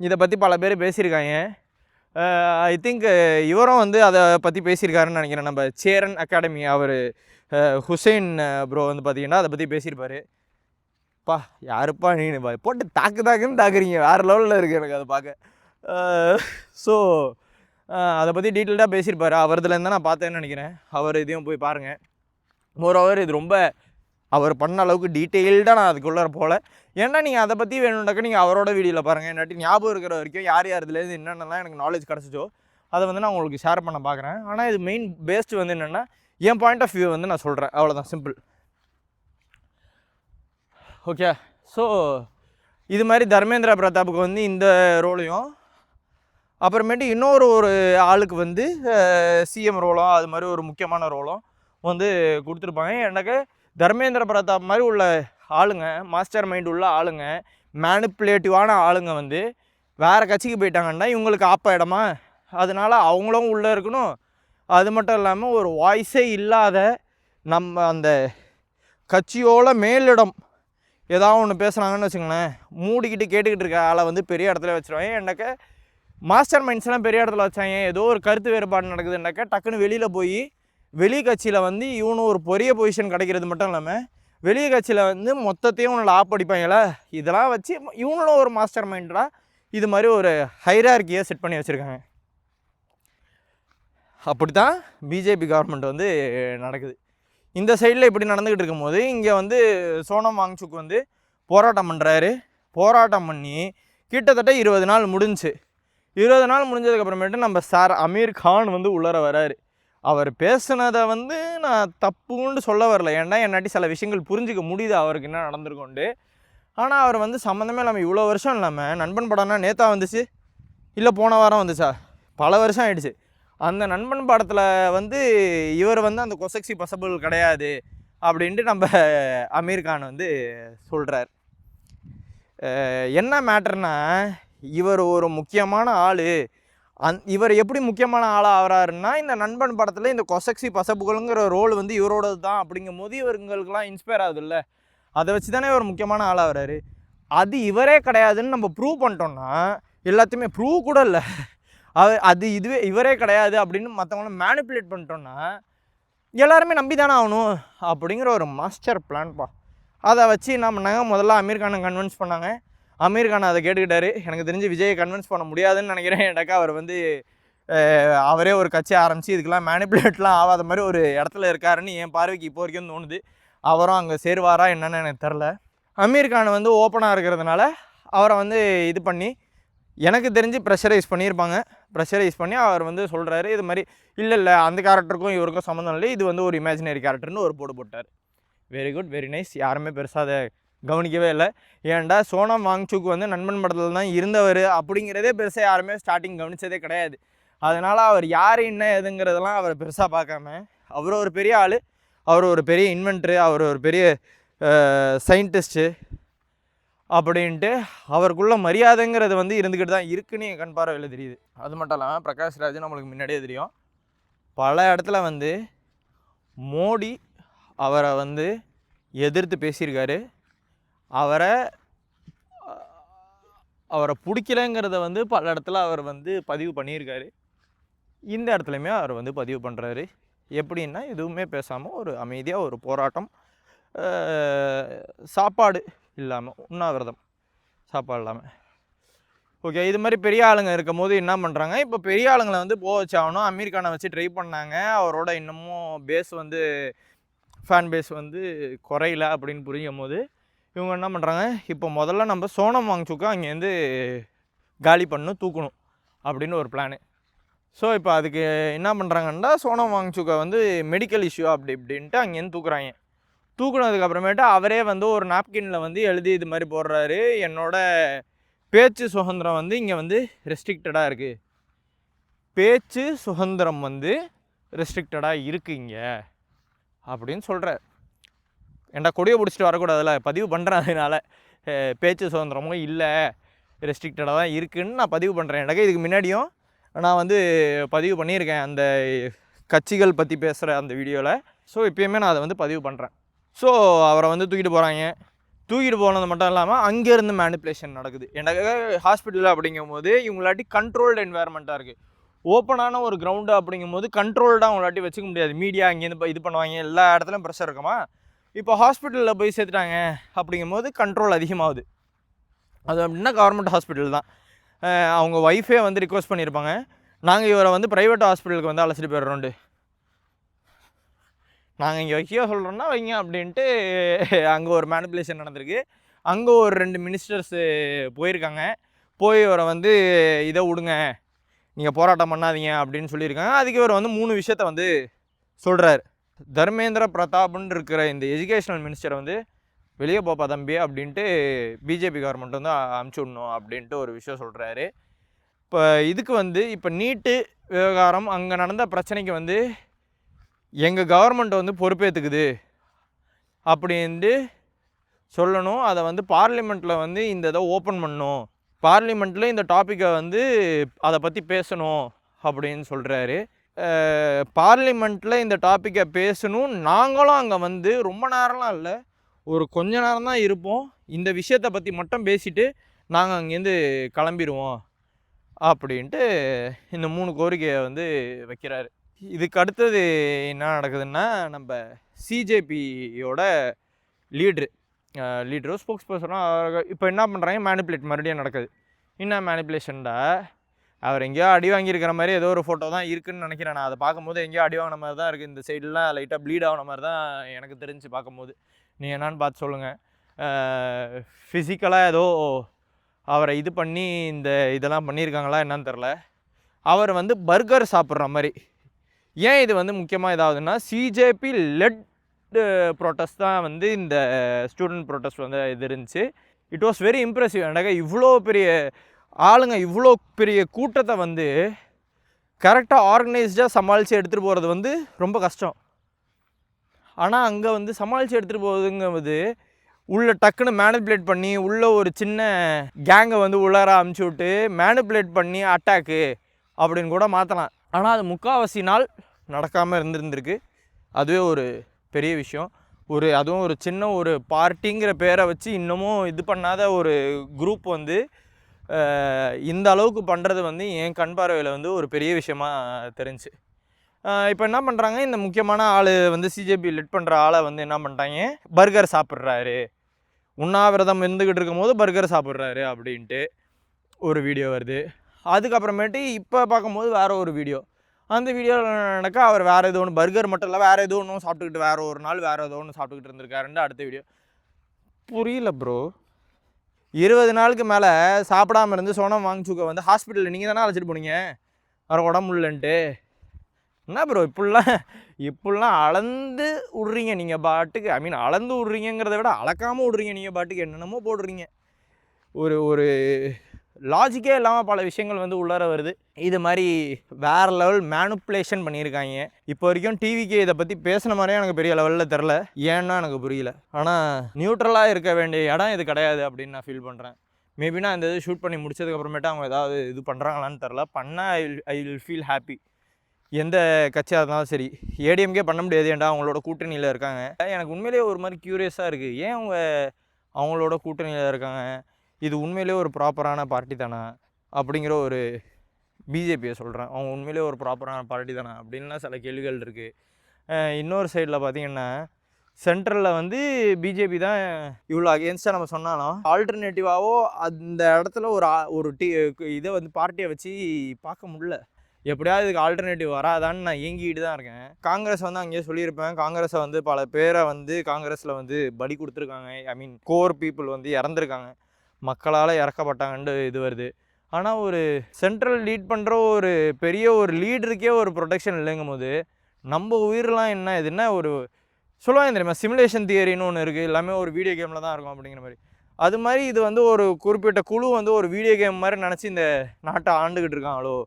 இதை பற்றி பல பேர் பேசியிருக்காங்க. ஐ திங்க் இவரும் வந்து அதை பற்றி பேசியிருக்காருன்னு நினைக்கிறேன். நம்ம சேரன் அகாடமி அவர் ஹுசைன் ப்ரோ வந்து பார்த்திங்கன்னா அதை பற்றி பேசியிருப்பார். பா யாருப்பா நீ போட்டு தாக்குன்னு தாக்குறீங்க, வேறு லெவலில் இருக்குது எனக்கு அதை பார்க்க. ஸோ அதை பற்றி டீட்டெயில்டாக பேசியிருப்பார். அவர்துலேருந்து நான் பார்த்தேன்னு நினைக்கிறேன். அவர் இதையும் போய் பாருங்கள். மோரோவர் இது ரொம்ப அவர் பண்ண அளவுக்கு டீட்டெயில்டாக நான் அதுக்குள்ளே போகல. ஏன்னா நீங்கள் அதை பற்றி வேணும்னாக்க நீங்கள் அவரோட வீடியோவில் பாருங்கள். என்னாட்டி ஞாபகம் இருக்கிற வரைக்கும் யார் இதுலேருந்து என்னென்னலாம் எனக்கு நாலேஜ் கிடச்சிச்சோ அதை வந்து நான் உங்களுக்கு ஷேர் பண்ண பார்க்குறேன். ஆனால் இது மெயின் பேஸ்டு வந்து என்னென்னா என் பாயிண்ட் ஆஃப் வியூ வந்து நான் சொல்கிறேன், அவ்வளோதான், சிம்பிள். ஓகே. ஸோ இது மாதிரி தர்மேந்திர பிரதாப்புக்கு வந்து இந்த ரோலையும், அப்புறமேட்டு இன்னொரு ஆளுக்கு வந்து சிஎம் ரோலும் அது மாதிரி ஒரு முக்கியமான ரோலும் வந்து கொடுத்துருப்பாங்க. எனக்கு தர்மேந்திர பிரதாப் மாதிரி உள்ள ஆளுங்க, மாஸ்டர் மைண்ட் உள்ள ஆளுங்க, மேனிப்புலேட்டிவான ஆளுங்க வந்து வேறு கட்சிக்கு போயிட்டாங்கன்னா இவங்களுக்கு ஆப்ப இடமா, அதனால் அவங்களும் உள்ளே இருக்கணும். அது மட்டும் இல்லாமல் ஒரு வாய்ஸே இல்லாத நம்ம அந்த கட்சியோட மேலிடம் ஏதாவது ஒன்று பேசுகிறாங்கன்னு வச்சுங்களேன், மூடிக்கிட்டு கேட்டுக்கிட்டு இருக்க ஆளை வந்து பெரிய இடத்துல வச்சுருவாங்க. என்னக்க மாஸ்டர் மைண்ட்ஸ்லாம் பெரிய இடத்துல வச்சாங்க, ஏதோ ஒரு கருத்து வேறுபாடு நடக்குதுன்னாக்கா டக்குன்னு வெளியில் போய் வெளி கட்சியில் வந்து இவனும் ஒரு பெரிய பொசிஷன் கிடைக்கிறது மட்டும் இல்லாமல் வெளிய கட்சியில் வந்து மொத்தத்தையும் இவனை லாப் அடிப்பாங்களா, இதெல்லாம் வச்சு இவனும் ஒரு மாஸ்டர் மைண்டாக இது மாதிரி ஒரு ஹைரார்கியை செட் பண்ணி வச்சுருக்காங்க. அப்படி தான் பிஜேபி கவர்மெண்ட் வந்து நடக்குது. இந்த சைடில் இப்படி நடந்துக்கிட்டு இருக்கும்போது இங்கே வந்து சோனம் வாங்சுக் வந்து போராட்டம் பண்ணுறாரு. போராட்டம் பண்ணி கிட்டத்தட்ட 20 நாள் முடிஞ்சு. 20 நாள் முடிஞ்சதுக்கப்புறமேட்டு நம்ம சார் அமீர் கான் வந்து உள்ளர வராரு. அவர் பேசுனதை வந்து நான் தப்புன்னு சொல்ல வரல, ஏன்னா என்னாட்டி சில விஷயங்கள் புரிஞ்சிக்க முடியுது அவருக்கு என்ன நடந்திருக்கோண்டு. ஆனால் அவர் வந்து சம்மந்தமே இல்லாமல் இவ்வளோ வருஷம் இல்லாமல் நண்பன் படம்னா நேத்தா வந்துச்சு, இல்லை போன வாரம் வந்துச்சா, பல வருஷம் ஆகிடுச்சு. அந்த நண்பன் படத்தில் வந்து இவர் வந்து அந்த கொசக்சி பசபிள் கிடையாது அப்படின்ட்டு நம்ம அமீர் கான் வந்து சொல்கிறார். என்ன மேட்டர்னா, இவர் ஒரு முக்கியமான ஆள். இவர் எப்படி முக்கியமான ஆளாக ஆகிறாருன்னா, இந்த நண்பன் படத்தில் இந்த கொசக்சி பசப்புகள்ங்கிற ரோல் வந்து இவரோடது தான் அப்படிங்கும் போது இவருங்களுக்கெல்லாம் இன்ஸ்பயர் ஆகுது இல்லை, அதை வச்சு தானே இவர் முக்கியமான ஆளாக வர்றாரு. அது இவரே கிடையாதுன்னு நம்ம ப்ரூவ் பண்ணிட்டோம்னா, எல்லாத்தையுமே ப்ரூவ் கூட இல்லை, அது இதுவே இவரே கிடையாது அப்படின்னு மற்றவங்கள மேனிப்புலேட் பண்ணிட்டோன்னா எல்லாருமே நம்பி தானே ஆகணும் அப்படிங்கிற ஒரு மாஸ்டர் பிளான்பா. அதை வச்சு என்ன பண்ணாங்க, முதல்ல அமீர் கானை கன்வின்ஸ் பண்ணாங்க. அமீர் கான் அதை கேட்டுக்கிட்டாரு. எனக்கு தெரிஞ்சு விஜயை கன்வின்ஸ் பண்ண முடியாதுன்னு நினைக்கிறேன். ஏன்னாக்கா அவர் வந்து அவரே ஒரு கட்சி ஆரம்பித்து இதுக்கெல்லாம் மேனிப்புலேட்லாம் ஆகாத மாதிரி ஒரு இடத்துல இருக்காருன்னு என் பார்வைக்கு இப்போ வரைக்கும் தோணுது. அவரும் அங்கே சேருவாரா என்னன்னு எனக்கு தெரில. அமீர் கான் வந்து ஓப்பனாக இருக்கிறதுனால அவரை வந்து இது பண்ணி எனக்கு தெரிஞ்சு ப்ரெஷரைஸ் பண்ணியிருப்பாங்க. ப்ரெஷரைஸ் பண்ணி அவர் வந்து சொல்கிறாரு, இது மாதிரி இல்லை அந்த கேரக்டருக்கும் இவருக்கும் சம்மந்தம் இல்லை, இது வந்து ஒரு இமேஜினரி கேரக்டர்னு ஒரு போட்டார். Very good, very nice. யாருமே பெருசாக அதை கவனிக்கவே இல்லை. ஏன்டா சோனம் வாங்சுக் வந்து நண்பன் படத்தில் தான் இருந்தவர் அப்படிங்கிறதே பெருசாக யாருமே ஸ்டார்டிங் கவனித்ததே கிடையாது. அதனால் அவர் யார் என்ன எதுங்கிறதெல்லாம் அவர் பெருசாக பார்க்காம, அவர் ஒரு பெரிய ஆள், அவர் ஒரு பெரிய இன்வென்ட்ரு, அவர் ஒரு பெரிய சயின்டிஸ்ட்டு அப்படின்ட்டு அவருக்குள்ள மரியாதைங்கிறது வந்து இருந்துக்கிட்டு தான் இருக்குன்னு என் கண் பார்வையில் தெரியுது. அது மட்டும் இல்லாமல் பிரகாஷ் ராஜ் நம்மளுக்கு முன்னாடியே தெரியும், பல இடத்துல வந்து மோடி அவரை வந்து எதிர்த்து பேசியிருக்காரு. அவரை பிடிக்கலைங்கிறத வந்து பல இடத்துல அவர் வந்து பதிவு பண்ணியிருக்காரு. இந்த இடத்துலையுமே அவர் வந்து பதிவு பண்ணுறாரு. எப்படின்னா எதுவுமே பேசாமல் ஒரு அமைதியாக ஒரு போராட்டம், சாப்பாடு இல்லாமல், உண்ணாவிரதம், சாப்பாடு இல்லாமல். ஓகே, இது மாதிரி பெரிய ஆளுங்க இருக்கும் போது என்ன பண்ணுறாங்க, இப்போ பெரிய ஆளுங்களை வந்து போக வச்சாகணும். அமீர் கானை வச்சு ட்ரை பண்ணாங்க. அவரோட இன்னமும் பேஸ் வந்து ஃபேன் பேஸ் வந்து குறையில அப்படின்னு புரியும் போது இவங்க என்ன பண்ணுறாங்க, இப்போ முதல்ல நம்ம சோனம் வாங்சுக்கை அங்கேருந்து காலி பண்ணணும், தூக்கணும் அப்படின்னு ஒரு பிளானு. ஸோ இப்போ அதுக்கு என்ன பண்ணுறாங்கன்னா, சோனம் வாங்சுக்கை வந்து மெடிக்கல் இஷ்யூ அப்படி இப்படின்ட்டு அங்கேருந்து தூக்குறாங்க. தூக்குனதுக்கப்புறமேட்டு அவரே வந்து ஒரு நாப்கினில் வந்து எழுதி இது மாதிரி போடுறாரு, என்னோட பேச்சு சுதந்திரம் வந்து இங்கே வந்து ரெஸ்ட்ரிக்டடாக இருக்குது, பேச்சு சுதந்திரம் வந்து ரெஸ்ட்ரிக்டடாக இருக்குங்க அப்படின்னு சொல்கிறார். ஏன்டா கொடியை பிடிச்சிட்டு வரக்கூடாதுல்ல, பதிவு பண்ணுறேன். அதனால் பேச்சு சுதந்திரமும் இல்லை, ரெஸ்ட்ரிக்டடாக தான் இருக்குதுன்னு நான் பதிவு பண்ணுறேன். எனக்கு இதுக்கு முன்னாடியும் நான் வந்து பதிவு பண்ணியிருக்கேன் அந்த கட்சிகள் பற்றி பேசுகிற அந்த வீடியோவில். ஸோ இப்போயுமே நான் அதை வந்து பதிவு பண்ணுறேன். ஸோ அவரை வந்து தூக்கிட்டு போகிறாங்க. தூக்கிட்டு போனது மட்டும் இல்லாமல் அங்கேருந்து மேனிப்புலேஷன் நடக்குது. எனக்கு ஹாஸ்பிட்டலில் அப்படிங்கும்போது இவங்களாட்டி கண்ட்ரோல்டு என்வாயர்மெண்ட்டாக இருக்குது. ஓப்பனான ஒரு கிரவுண்டு அப்படிங்கும்போது கண்ட்ரோல்டாக அவங்களாட்டி வச்சுக்க முடியாது. மீடியா அங்கேருந்து இது பண்ணுவாங்க, எல்லா இடத்துலையும் ப்ரெஷர் இருக்குமா. இப்போ ஹாஸ்பிட்டலில் போய் சேர்த்துட்டாங்க அப்படிங்கும்போது கண்ட்ரோல் அதிகமாகுது. அது அப்படின்னா கவர்மெண்ட் ஹாஸ்பிட்டல் தான். அவங்க ஒய்ஃபே வந்து ரிக்வஸ்ட் பண்ணியிருப்பாங்க, நாங்கள் இவரை வந்து ப்ரைவேட் ஹாஸ்பிட்டலுக்கு வந்து அழைச்சிட்டு போயிடுறோண்டு, நாங்கள் இங்கே வைக்க சொல்கிறோன்னா வைங்க அப்படின்ட்டு அங்கே ஒரு மேனிப்புலேஷன் நடந்திருக்கு. அங்கே ஒரு 2 மினிஸ்டர்ஸு போயிருக்காங்க. போய் இவரை வந்து இதை விடுங்க, நீங்கள் போராட்டம் பண்ணாதீங்க அப்படின்னு சொல்லியிருக்காங்க. அதுக்கு இவர் வந்து 3 விஷயத்த வந்து சொல்கிறார். தர்மேந்திர பிரதாப்னு இருக்கிற இந்த எஜுகேஷனல் மினிஸ்டரை வந்து வெளியே போப்பா தம்பி அப்படின்ட்டு பிஜேபி கவர்மெண்ட் வந்து அனுப்பிச்சி விடணும் அப்படின்ட்டு ஒரு விஷயம் சொல்கிறாரு. இப்போ இதுக்கு வந்து இப்போ நீட்டு விவகாரம் அங்கே நடந்த பிரச்சனைக்கு வந்து எங்கள் கவர்மெண்ட் வந்து பொறுப்பேற்றுக்குது அப்படின்ட்டு சொல்லணும். அதை வந்து பார்லிமெண்ட்டில் வந்து இந்த இதை ஓப்பன் பண்ணணும், பார்லிமெண்ட்டில் இந்த டாப்பிக்கை வந்து அதை பற்றி பேசணும் அப்படின்னு சொல்கிறாரு. பார்லிமெண்ட்டில் இந்த டாப்பிக்கை பேசணும். நாங்களும் அங்கே வந்து ரொம்ப நேரம்லாம் இல்லை, ஒரு கொஞ்ச நேரம் தான் இருப்போம். இந்த விஷயத்தை பற்றி மட்டும் பேசிவிட்டு நாங்கள் அங்கேருந்து கிளம்பிடுவோம் அப்படின்ட்டு இந்த 3 கோரிக்கையை வந்து வைக்கிறாரு. இதுக்கு அடுத்தது என்ன நடக்குதுன்னா, நம்ம சிஜேபியோட லீடரோ ஸ்போக்ஸ் பர்சனோ இப்போ என்ன பண்ணுறாங்க, மேனிப்புலேட் மறுபடியும் நடக்குது. என்ன மேனிப்புலேஷன்டா, அவர் எங்கேயோ அடி வாங்கியிருக்கிற மாதிரி ஏதோ ஒரு ஃபோட்டோ தான் இருக்குதுன்னு நினைக்கிறேன். நான் அதை பார்க்கும்போது எங்கேயோ அடி வாங்கின மாதிரி தான் இருக்குது. இந்த சைடெலாம் லைட்டாக ப்ளீட் ஆகின மாதிரி தான் எனக்கு தெரிஞ்சு பார்க்கும்போது. நீங்கள் என்னான்னு பார்த்து சொல்லுங்கள். ஃபிசிக்கலாக ஏதோ அவரை இது பண்ணி இந்த இதெல்லாம் பண்ணியிருக்காங்களா என்னன்னு தெரில. அவர் வந்து பர்கர் சாப்பிட்ற மாதிரி. ஏன் இது வந்து முக்கியமாக இதாகுதுன்னா, சிஜேபி லெட் ப்ரொட்டஸ்ட் தான் வந்து இந்த ஸ்டூடெண்ட் ப்ரொட்டஸ்ட் வந்து இது இருந்துச்சு. It was very impressive. எனக்கு இவ்வளோ பெரிய ஆளுங்க, இவ்வளோ பெரிய கூட்டத்தை வந்து கரெக்டாக ஆர்கனைஸ்டாக சமாளித்து எடுத்துகிட்டு போகிறது வந்து ரொம்ப கஷ்டம். ஆனால் அங்கே வந்து சமாளித்து எடுத்துகிட்டு போகுதுங்கும்போது உள்ளே டக்குன்னு மேனிப்புலேட் பண்ணி உள்ளே ஒரு சின்ன கேங்கை வந்து உள்ளார அமுச்சு விட்டு மேனிப்புலேட் பண்ணி அட்டாக்கு அப்படின்னு கூட மாற்றலாம். ஆனால் அது முக்கால்வாசி நாள் நடக்காமல் இருந்திருக்கு. அதுவே ஒரு பெரிய விஷயம். அதுவும் ஒரு சின்ன ஒரு பார்ட்டிங்கிற பேரை வச்சு இன்னமும் இது பண்ணாத ஒரு குரூப் வந்து இந்த அளவுக்கு பண்ணுறது வந்து என் கண் பார்வையில் வந்து ஒரு பெரிய விஷயமாக தெரிஞ்சு. இப்போ என்ன பண்ணுறாங்க, இந்த முக்கியமான ஆள் வந்து சிஜேபி லெட் பண்ணுற ஆளை வந்து என்ன பண்ணிட்டாங்க, பர்கர் சாப்பிட்றாரு, உண்ணாவிரதம் இருந்துக்கிட்டு இருக்கும்போது பர்கர் சாப்பிட்றாரு அப்படின்ட்டு ஒரு வீடியோ வருது. அதுக்கப்புறமேட்டு இப்போ பார்க்கும்போது வேறு ஒரு வீடியோ, அந்த வீடியோவில் நடக்க அவர் வேறு ஏதோ ஒன்று பர்கர் மட்டும் இல்லை வேறு ஏதோ ஒன்றும் சாப்பிட்டுக்கிட்டு வேறு ஒரு நாள் வேறு ஏதோ ஒன்று சாப்பிட்டுக்கிட்டு இருந்திருக்காருன்னு அடுத்த வீடியோ. புரியல ப்ரோ. 20 நாளுக்கு மேலே சாப்பிடாமல் இருந்து சோனம் வாங்சுக்கை வந்து ஹாஸ்பிட்டலில் நீங்கள் தானே அழைச்சிட்டு போனீங்க வேறு உடம்பு இல்லைன்ட்டு. என்ன ப்ரோ இப்படிலாம் அளந்து விட்றீங்க நீங்கள் பாட்டுக்கு. ஐ மீன் அளந்து விட்றீங்கிறத விட அளக்காமல் விட்றீங்க நீங்கள் பாட்டுக்கு. என்னென்னமோ போடுறீங்க. ஒரு லாஜிக்கே இல்லாமல் பல விஷயங்கள் வந்து உள்ளார வருது. இது மாதிரி வேறு லெவல் மேனிப்புலேஷன் பண்ணியிருக்காங்க. இப்போ வரைக்கும் டிவிக்கு இதை பற்றி பேசின மாதிரியே எனக்கு பெரிய லெவலில் தெரில, ஏன்னா எனக்கு புரியல. ஆனால் நியூட்ரலாக இருக்க வேண்டிய இடம் இது கிடையாது அப்படின்னு நான் ஃபீல் பண்ணுறேன். மேபி நான் இந்த இது ஷூட் பண்ணி முடிச்சதுக்கப்புறமேட்டு அவங்க ஏதாவது இது பண்ணுறாங்களான்னு தெரில. பண்ணால் ஐ வில் ஃபீல் ஹாப்பி. எந்த கட்சியாக இருந்தாலும் சரி. ஏடிஎம்கே பண்ண முடியாது, ஏன்டா அவங்களோட கூட்டணியில் இருக்காங்க. எனக்கு உண்மையிலேயே ஒரு மாதிரி க்யூரியஸாக இருக்குது, ஏன் அவங்களோட கூட்டணியில் இருக்காங்க, இது உண்மையிலே ஒரு ப்ராப்பரான பார்ட்டி தானே அப்படிங்கிற ஒரு பிஜேபியை சொல்கிறேன். அவங்க உண்மையிலே ஒரு ப்ராப்பரான பார்ட்டி தானே அப்படின்லாம் சில கேள்விகள் இருக்குது. இன்னொரு சைடில் பார்த்திங்கன்னா சென்ட்ரலில் வந்து பிஜேபி தான் இவ்வளோ அகேன்ஸ்டாக நம்ம சொன்னாலும் ஆல்டர்னேட்டிவாவோ அந்த இடத்துல ஒரு இதை வந்து பார்ட்டியை வச்சு பார்க்க முடியல. எப்படியாவது இதுக்கு ஆல்டர்னேட்டிவ் வராதான்னு நான் ஏங்கிட்டு தான் இருக்கேன். காங்கிரஸ் வந்து அங்கேயே சொல்லியிருப்பேன், காங்கிரஸை வந்து பல பேரை வந்து காங்கிரஸில் வந்து பலி கொடுத்துருக்காங்க. ஐ மீன் கோர் பீப்புள் வந்து இறந்துருக்காங்க, மக்களால் இறக்கப்பட்டாங்கன்ட்டு இது வருது. ஆனால் ஒரு சென்ட்ரல் லீட் பண்ணுற ஒரு பெரிய ஒரு லீடருக்கே ஒரு ப்ரொடெக்ஷன் இல்லைங்கும் போது நம்ம உயிரெலாம் என்ன இது என்ன ஒரு சொல்லுவாங்க தெரியுமா, சிமுலேஷன் தியரின்னு ஒன்று இருக்குது, எல்லாமே ஒரு வீடியோ கேமில் தான் இருக்கும் அப்படிங்கிற மாதிரி. அது மாதிரி இது வந்து ஒரு குறிப்பிட்ட குழு வந்து ஒரு வீடியோ கேம் மாதிரி நினச்சி இந்த நாட்டை ஆண்டுக்கிட்டு இருக்காங்களோ,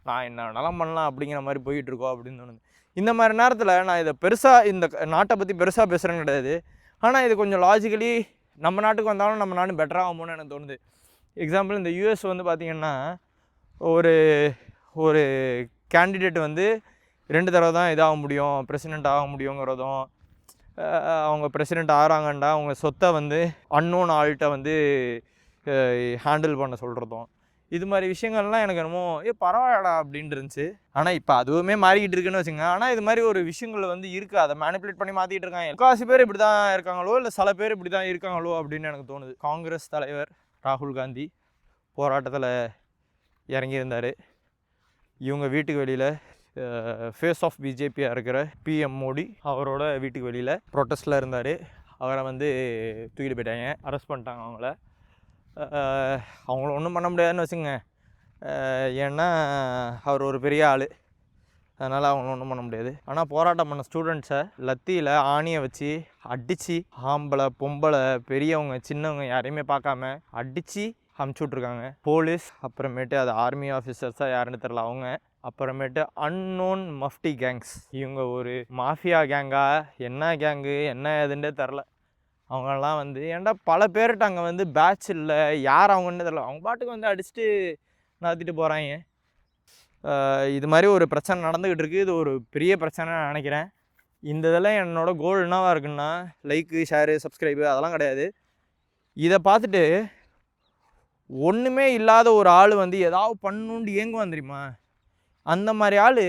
நான் என்ன வேணாலும் பண்ணலாம் அப்படிங்கிற மாதிரி போயிட்டுருக்கோம் அப்படின்னு தோணுது. இந்த மாதிரி நேரத்தில் நான் இதை பெருசாக இந்த நாட்டை பற்றி பெருசாக பேசுகிறேன்னு கிடையாது. ஆனால் இது கொஞ்சம் லாஜிக்கலி நம்ம நாட்டுக்கு வந்தாலும் நம்ம நாடு பெட்டராக ஆகும்னு எனக்கு தோணுது. எக்ஸாம்பிள் இந்த யூஎஸ் வந்து பார்த்திங்கன்னா ஒரு ஒரு கேண்டிடேட் வந்து 2 தடவை தான் இதாக முடியும், பிரசிடெண்ட் ஆக முடியுங்கிறதும், அவங்க பிரசிடெண்ட் ஆகிறாங்கண்டா அவங்க சொத்தை வந்து அன்னோன் ஆள்கிட்ட வந்து ஹேண்டில் பண்ண சொல்கிறதும், இது மாதிரி விஷயங்கள்லாம் எனக்கு என்னமோ பரவாயில்லடா அப்படின்ட்டு இருந்துச்சு. ஆனால் இப்போ அதுவுமே மாறிக்கிட்டு இருக்குன்னு வச்சுங்க. ஆனால் இது மாதிரி ஒரு விஷயங்கள் வந்து இருக்குது, அதை மேனிப்புலேட் பண்ணி மாற்றிட்டு இருக்காங்க. முக்கால்வாசி பேர் இப்படி தான் இருக்காங்களோ இல்லை சில பேர் இப்படி தான் இருக்காங்களோ அப்படின்னு எனக்கு தோணுது. காங்கிரஸ் தலைவர் ராகுல் காந்தி போராட்டத்தில் இறங்கியிருந்தார். இவங்க வீட்டுக்கு வெளியில் ஃபேஸ் ஆஃப் பிஜேபியாக இருக்கிற பிஎம் மோடி அவரோட வீட்டுக்கு வெளியில் ப்ரொட்டஸ்ட்டில் இருந்தார். அவரை வந்து தூக்கிட்டு போயிட்டாங்க, அரெஸ்ட் பண்ணிட்டாங்க அவங்கள. அவங்கள ஒன்றும் பண்ண முடியாதுன்னு வச்சுங்க. ஏன்னா அவர் ஒரு பெரிய ஆள், அதனால் அவங்கள ஒன்றும் பண்ண முடியாது. ஆனால் போராட்டம் பண்ண ஸ்டூடெண்ட்ஸை லத்தியில் ஆணியை வச்சு அடித்து, ஆம்பளை பொம்பளை பெரியவங்க சின்னவங்க யாரையுமே பார்க்காம அடித்து அமுச்சு விட்ருக்காங்க போலீஸ். அப்புறமேட்டு அது ஆர்மி ஆஃபீஸர்ஸாக யாருன்னு தெரில அவங்க. அப்புறமேட்டு அன்னோன் மஃப்டி கேங்ஸ், இவங்க ஒரு மாஃபியா கேங்கா என்ன கேங்கு என்ன ஏதுன்றே தெரில. அவங்கெல்லாம் வந்து ஏன்டா பல பேர்கிட்ட அங்கே வந்து பேட்ச் இல்லை, யார் அவங்கன்னு தெரில, அவங்க பாட்டுக்கு வந்து அடிச்சுட்டு நடத்திட்டு போகிறாங்க. இது மாதிரி ஒரு பிரச்சனை நடந்துக்கிட்டு இருக்குது. இது ஒரு பெரிய பிரச்சனை நினைக்கிறேன். இந்த இதெல்லாம் என்னோடய கோல் என்னவாக இருக்குன்னா, லைக்கு ஷேரு சப்ஸ்கிரைபு அதெல்லாம் கிடையாது. இதை பார்த்துட்டு ஒன்றுமே இல்லாத ஒரு ஆள் வந்து ஏதாவது பண்ணணுன்ட்டு ஏங்குவான் தெரியுமா, அந்த மாதிரி ஆள்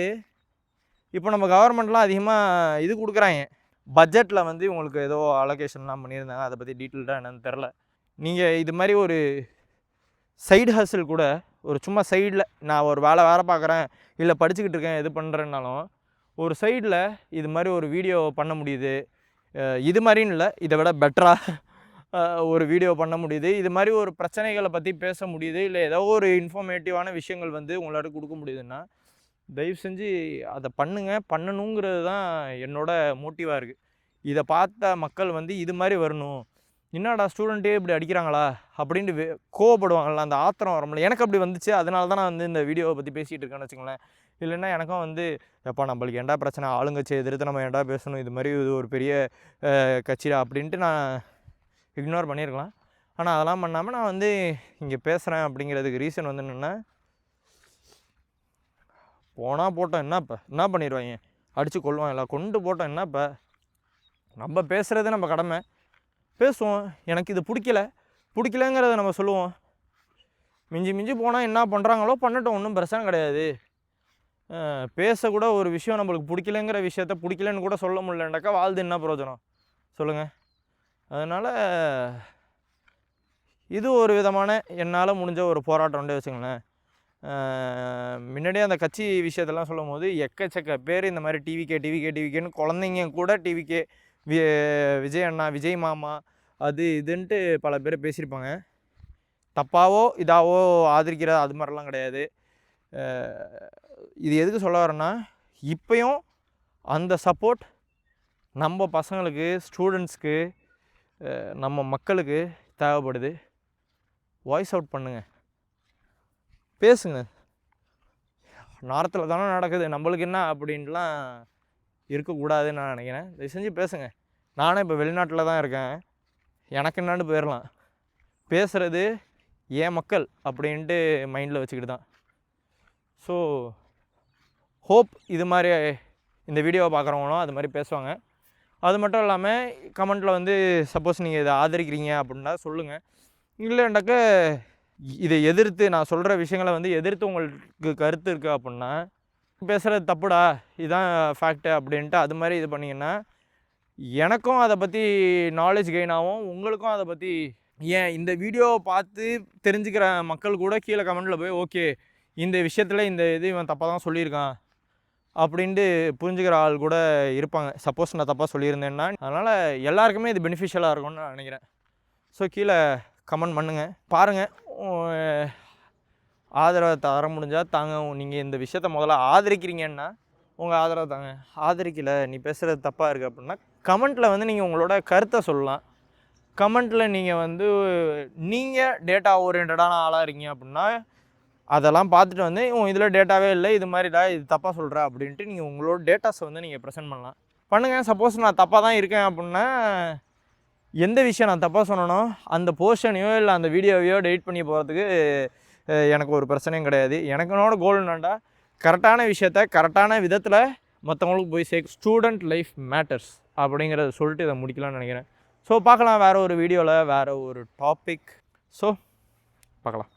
இப்போ நம்ம கவர்மெண்ட்லாம் அதிகமாக இது கொடுக்குறாங்க. பட்ஜெட்டில் வந்து உங்களுக்கு ஏதோ அலோகேஷன்லாம் பண்ணியிருந்தாங்க, அதை பற்றி டீட்டெயில்டாக என்னன்னு தெரில. நீங்கள் இது மாதிரி ஒரு சைடு ஹசில் கூட ஒரு சும்மா சைடில் நான் ஒரு வேலை பார்க்குறேன் இல்லை படிச்சுக்கிட்டு இருக்கேன் எது பண்ணுறேன்னாலும் ஒரு சைடில் இது மாதிரி ஒரு வீடியோ பண்ண முடியுது. இது மாதிரின்னு இல்லை, இதை விட பெட்டராக ஒரு வீடியோ பண்ண முடியுது. இது மாதிரி ஒரு பிரச்சனைகளை பற்றி பேச முடியுது, இல்லை ஏதோ ஒரு இன்ஃபர்மேட்டிவான விஷயங்கள் வந்து உங்களால் கொடுக்க முடியுதுன்னா தயவு செஞ்சு அதை பண்ணணுங்கிறது தான் என்னோடய மோட்டிவாக இருக்குது. இதை பார்த்த மக்கள் வந்து இது மாதிரி வரணும், என்னடா ஸ்டூடெண்ட்டே இப்படி அடிக்கிறாங்களா அப்படின்ட்டு கோவப்படுவாங்கள்ல, அந்த ஆத்திரம் வரமுடியல. எனக்கு அப்படி வந்துச்சு, அதனால தான் நான் வந்து இந்த வீடியோவை பற்றி பேசிகிட்டு இருக்கேன்னு வச்சுங்களேன். இல்லைன்னா எனக்கும் வந்து எப்போ நம்மளுக்கு ஏன்டா பிரச்சனை, ஆளுங்கட்சியை எதிர்த்து நம்ம ஏன்டா பேசணும், இது மாதிரி இது ஒரு பெரிய கட்சிடா அப்படின்ட்டு நான் இக்னோர் பண்ணியிருக்கலாம். ஆனால் அதெல்லாம் பண்ணாமல் நான் வந்து இங்கே பேசுகிறேன் அப்படிங்கிறதுக்கு ரீசன் வந்து என்னென்னா, போனால் போட்டோம் என்னப்போ என்ன பண்ணிடுவாங்க, அடித்து கொள்வாங்களா, கொண்டு போட்டோம் என்னப்போ, நம்ம பேசுகிறது நம்ம கடமை, பேசுவோம். எனக்கு இது பிடிக்கலங்கிறத நம்ம சொல்லுவோம். மிஞ்சி போனால் என்ன பண்ணுறாங்களோ பண்ணட்டும், ஒன்றும் பிரச்சனை கிடையாது. பேசக்கூட ஒரு விஷயம் நம்மளுக்கு பிடிக்கலங்கிற விஷயத்த பிடிக்கலன்னு கூட சொல்ல முடியலண்டாக்கா வாழ்ந்து என்ன பிரயோஜனம் சொல்லுங்கள். அதனால் இது ஒரு விதமான என்னால் முடிஞ்ச ஒரு போராட்டம்னே வச்சுங்களேன். முன்னாடியே அந்த கட்சி விஷயத்தெல்லாம் சொல்லும் போது எக்கச்சக்க பேர் இந்த மாதிரி டிவிகேன்னு குழந்தைங்க கூட டிவிகே விஜய் அண்ணா விஜய் மாமா அது இதுன்ட்டு பல பேர் பேசியிருப்பாங்க. தப்பாவோ இதாவோ ஆதரிக்கிற அது மாதிரிலாம் கிடையாது. இது எதுக்கு சொல்ல வரேன்னா, இப்போயும் அந்த சப்போர்ட் நம்ம பசங்களுக்கு ஸ்டூடெண்ட்ஸ்க்கு நம்ம மக்களுக்கு தேவைப்படுது. வாய்ஸ் அவுட் பண்ணுங்க, பேசுங்க. நார்த்தில் தானே நடக்குது, நம்மளுக்கு என்ன அப்படின்ட்டுலாம் இருக்கக்கூடாதுன்னு நான் நினைக்கிறேன். தயவு செஞ்சு பேசுங்க. நானே இப்போ வெளிநாட்டில் தான் இருக்கேன், எனக்கு என்னான்னு போயிடலாம். பேசுகிறது என் மக்கள் அப்படின்ட்டு மைண்டில் வச்சுக்கிட்டு தான். ஸோ ஹோப் இது மாதிரி இந்த வீடியோவை பார்க்குறவங்களும் அது மாதிரி பேசுவாங்க. அது மட்டும் இல்லாமல் கமெண்ட்டில் வந்து சப்போஸ் நீங்கள் இதை ஆதரிக்கிறீங்க அப்படின்னா சொல்லுங்கள். இல்லைண்டாக்க இதை எதிர்த்து நான் சொல்கிற விஷயங்களை வந்து எதிர்த்து உங்களுக்கு கருத்து இருக்குது அப்படின்னா, பேசுகிறது தப்புடா இதுதான் ஃபேக்ட்டு அப்படின்ட்டு அது மாதிரி இது பண்ணிங்கன்னா எனக்கும் அதை பற்றி நாலேஜ் கெயின் ஆகும், உங்களுக்கும் அதை பற்றி ஏன் இந்த வீடியோவை பார்த்து தெரிஞ்சுக்கிற மக்கள் கூட கீழே கமெண்ட்டில் போய் ஓகே இந்த விஷயத்தில் இந்த இது இவன் தப்பாக தான் சொல்லியிருக்கான் அப்படின்ட்டு புரிஞ்சுக்கிற ஆள் கூட இருப்பாங்க, சப்போஸ் நான் தப்பாக சொல்லியிருந்தேன்னா. அதனால் எல்லாருக்குமே இது பெனிஃபிஷியலாக இருக்கும்னு நான் நினைக்கிறேன். ஸோ கீழே கமெண்ட் பண்ணுங்கள், பாருங்கள், ஆதரவை தர முடிஞ்சால் தாங்க. நீங்கள் இந்த விஷயத்த முதல்ல ஆதரிக்கிறீங்கன்னா உங்கள் ஆதரவை தாங்க. ஆதரிக்கலை நீ பேசுகிறது தப்பாக இருக்குது அப்படின்னா கமெண்ட்டில் வந்து நீங்கள் உங்களோட கருத்தை சொல்லலாம். கமெண்ட்டில் நீங்கள் வந்து நீங்கள் டேட்டா ஓரியன்டான ஆளாக இருக்கீங்க அப்படின்னா அதெல்லாம் பார்த்துட்டு வந்து இதில் டேட்டாவே இல்லை, இது மாதிரிடா இது தப்பாக சொல்கிற அப்படின்ட்டு நீங்கள் உங்களோட டேட்டாஸை வந்து நீங்கள் ப்ரெசென்ட் பண்ணலாம். பண்ணுங்கள். சப்போஸ் நான் தப்பாக தான் இருக்கேன் அப்படின்னா, எந்த விஷயம் நான் தப்பாக சொன்னனோ அந்த போர்ஷனையோ இல்லை அந்த வீடியோவையோ டெலிட் பண்ணி போகிறதுக்கு எனக்கு ஒரு பிரச்சனையும் கிடையாது. எனக்குனோட கோல் என்னண்டா, கரெக்டான விஷயத்த கரெக்டான விதத்தில் மற்றவங்களுக்கு போய் ஸ்டூடெண்ட் லைஃப் மேட்டர்ஸ் அப்படிங்கிறத சொல்லிட்டு இதை முடிக்கலாம்னு நினைக்கிறேன். ஸோ பார்க்கலாம் வேறு ஒரு வீடியோவில் வேறு ஒரு டாபிக். ஸோ பார்க்கலாம்.